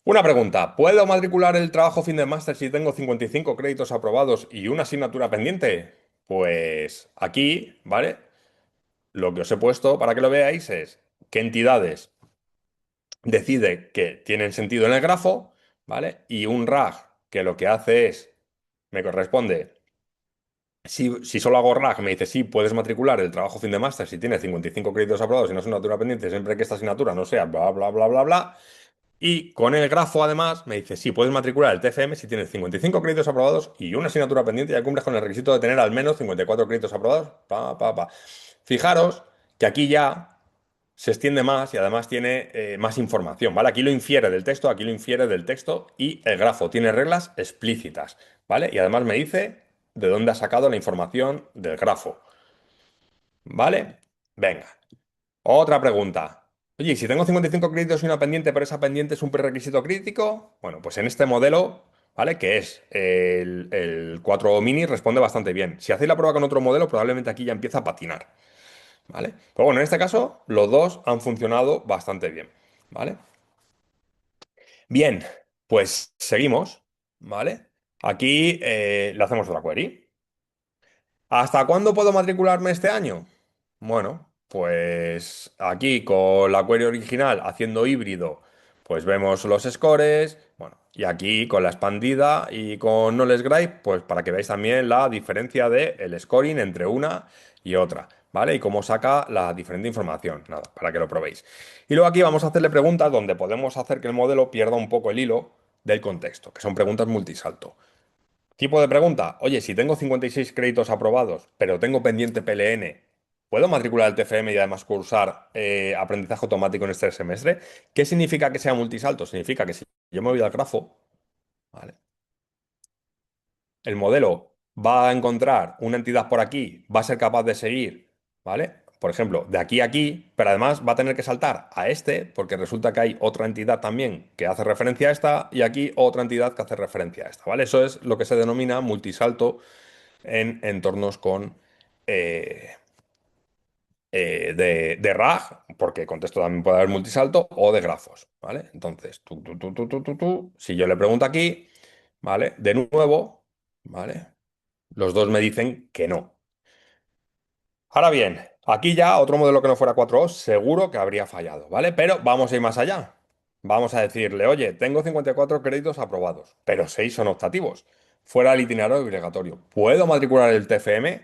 Una pregunta, ¿puedo matricular el trabajo fin de máster si tengo 55 créditos aprobados y una asignatura pendiente? Pues aquí, ¿vale? Lo que os he puesto para que lo veáis es qué entidades decide que tienen sentido en el grafo, ¿vale? Y un RAG que lo que hace es, me corresponde, si solo hago RAG, me dice, sí, puedes matricular el trabajo fin de máster si tienes 55 créditos aprobados y no es una asignatura pendiente, siempre que esta asignatura no sea bla, bla, bla, bla, bla. Y con el grafo, además, me dice, sí, puedes matricular el TFM si tienes 55 créditos aprobados y una asignatura pendiente y ya cumples con el requisito de tener al menos 54 créditos aprobados. Pa, pa, pa. Fijaros que aquí ya se extiende más y además tiene más información, ¿vale? Aquí lo infiere del texto, aquí lo infiere del texto y el grafo tiene reglas explícitas, ¿vale? Y además me dice de dónde ha sacado la información del grafo, ¿vale? Venga, otra pregunta. Oye, ¿y si tengo 55 créditos y una pendiente, pero esa pendiente es un prerequisito crítico? Bueno, pues en este modelo, ¿vale? Que es el 4 mini, responde bastante bien. Si hacéis la prueba con otro modelo, probablemente aquí ya empieza a patinar. ¿Vale? Pero bueno, en este caso los dos han funcionado bastante bien, ¿vale? Bien, pues seguimos, ¿vale? Aquí le hacemos otra query. ¿Hasta cuándo puedo matricularme este año? Bueno, pues aquí con la query original haciendo híbrido, pues vemos los scores. Bueno, y aquí con la expandida y con Knowledge Graph, pues para que veáis también la diferencia de el scoring entre una y otra, ¿vale? Y cómo saca la diferente información, nada, para que lo probéis. Y luego aquí vamos a hacerle preguntas donde podemos hacer que el modelo pierda un poco el hilo del contexto, que son preguntas multisalto. Tipo de pregunta, oye, si tengo 56 créditos aprobados, pero tengo pendiente PLN, ¿puedo matricular el TFM y además cursar aprendizaje automático en este semestre? ¿Qué significa que sea multisalto? Significa que si yo me voy al grafo, ¿vale? El modelo va a encontrar una entidad por aquí, va a ser capaz de seguir, ¿vale? Por ejemplo, de aquí a aquí, pero además va a tener que saltar a este, porque resulta que hay otra entidad también que hace referencia a esta, y aquí otra entidad que hace referencia a esta, ¿vale? Eso es lo que se denomina multisalto en entornos con de RAG, porque contexto también puede haber multisalto, o de grafos, ¿vale? Entonces, si yo le pregunto aquí, ¿vale? De nuevo, ¿vale? Los dos me dicen que no. Ahora bien, aquí ya otro modelo que no fuera 4O seguro que habría fallado, ¿vale? Pero vamos a ir más allá. Vamos a decirle, oye, tengo 54 créditos aprobados, pero 6 son optativos. Fuera del itinerario obligatorio. ¿Puedo matricular el TFM?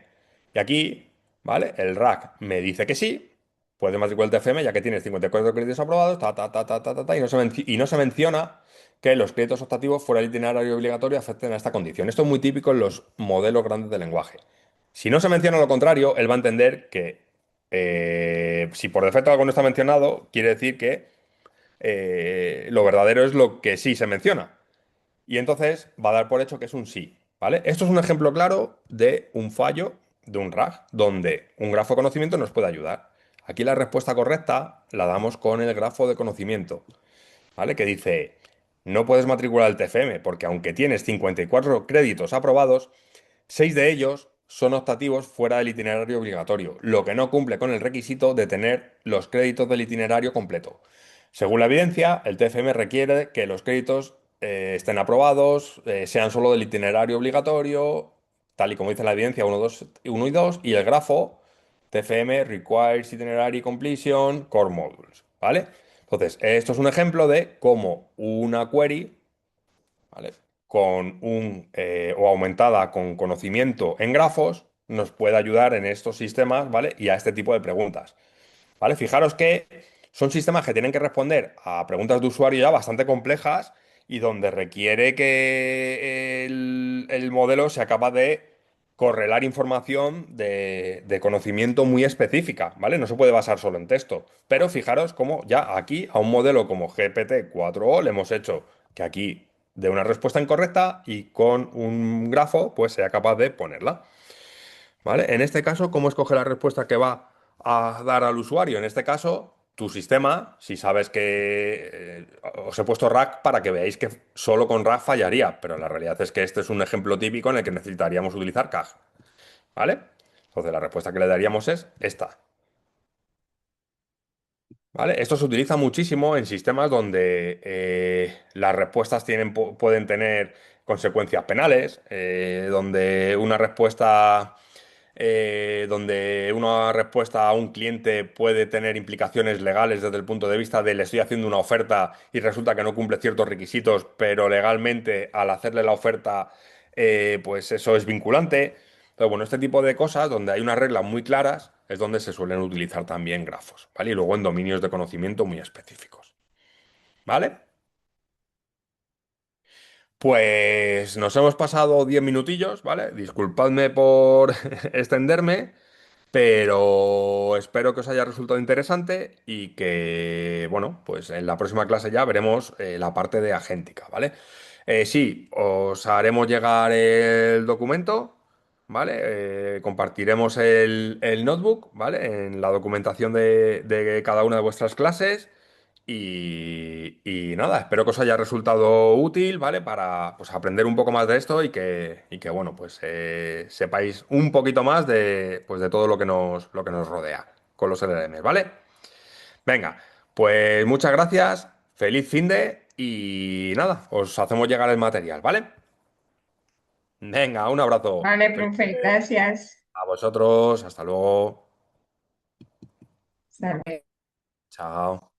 Y aquí, ¿vale? El RAC me dice que sí, puedes matricular el TFM ya que tienes 54 créditos aprobados, y y no se menciona que los créditos optativos fuera del itinerario obligatorio afecten a esta condición. Esto es muy típico en los modelos grandes de lenguaje. Si no se menciona lo contrario, él va a entender que si por defecto algo no está mencionado, quiere decir que lo verdadero es lo que sí se menciona. Y entonces va a dar por hecho que es un sí, ¿vale? Esto es un ejemplo claro de un fallo de un RAG, donde un grafo de conocimiento nos puede ayudar. Aquí la respuesta correcta la damos con el grafo de conocimiento, ¿vale? Que dice, no puedes matricular el TFM porque aunque tienes 54 créditos aprobados, 6 de ellos son optativos fuera del itinerario obligatorio, lo que no cumple con el requisito de tener los créditos del itinerario completo. Según la evidencia, el TFM requiere que los créditos estén aprobados, sean solo del itinerario obligatorio, tal y como dice la evidencia 1 y 2, y el grafo TFM requires itinerary completion core modules, ¿vale? Entonces, esto es un ejemplo de cómo una query, ¿vale? Con o aumentada con conocimiento en grafos, nos puede ayudar en estos sistemas, ¿vale? Y a este tipo de preguntas, ¿vale? Fijaros que son sistemas que tienen que responder a preguntas de usuario ya bastante complejas y donde requiere que el modelo sea capaz de correlar información de conocimiento muy específica, ¿vale? No se puede basar solo en texto. Pero fijaros cómo ya aquí a un modelo como GPT-4o le hemos hecho que aquí dé una respuesta incorrecta y con un grafo pues sea capaz de ponerla. ¿Vale? En este caso, ¿cómo escoge la respuesta que va a dar al usuario? En este caso, tu sistema, si sabes que os he puesto RAG para que veáis que solo con RAG fallaría, pero la realidad es que este es un ejemplo típico en el que necesitaríamos utilizar CAG, ¿vale? Entonces la respuesta que le daríamos es esta, ¿vale? Esto se utiliza muchísimo en sistemas donde las respuestas pueden tener consecuencias penales, donde donde una respuesta a un cliente puede tener implicaciones legales desde el punto de vista de le estoy haciendo una oferta y resulta que no cumple ciertos requisitos, pero legalmente al hacerle la oferta, pues eso es vinculante. Pero bueno, este tipo de cosas donde hay unas reglas muy claras es donde se suelen utilizar también grafos, ¿vale? Y luego en dominios de conocimiento muy específicos, ¿vale? Pues nos hemos pasado 10 minutillos, ¿vale? Disculpadme por extenderme. Pero espero que os haya resultado interesante y que, bueno, pues en la próxima clase ya veremos la parte de agéntica, ¿vale? Sí, os haremos llegar el documento, ¿vale? Compartiremos el notebook, ¿vale? En la documentación de cada una de vuestras clases. Y nada, espero que os haya resultado útil, ¿vale? Para pues, aprender un poco más de esto y que bueno, pues sepáis un poquito más pues, de todo lo que nos rodea con los LLMs, ¿vale? Venga, pues muchas gracias, feliz finde y nada, os hacemos llegar el material, ¿vale? Venga, un abrazo. Vale, Feliz profe, finde. gracias. A vosotros, hasta luego. Hasta luego. Chao.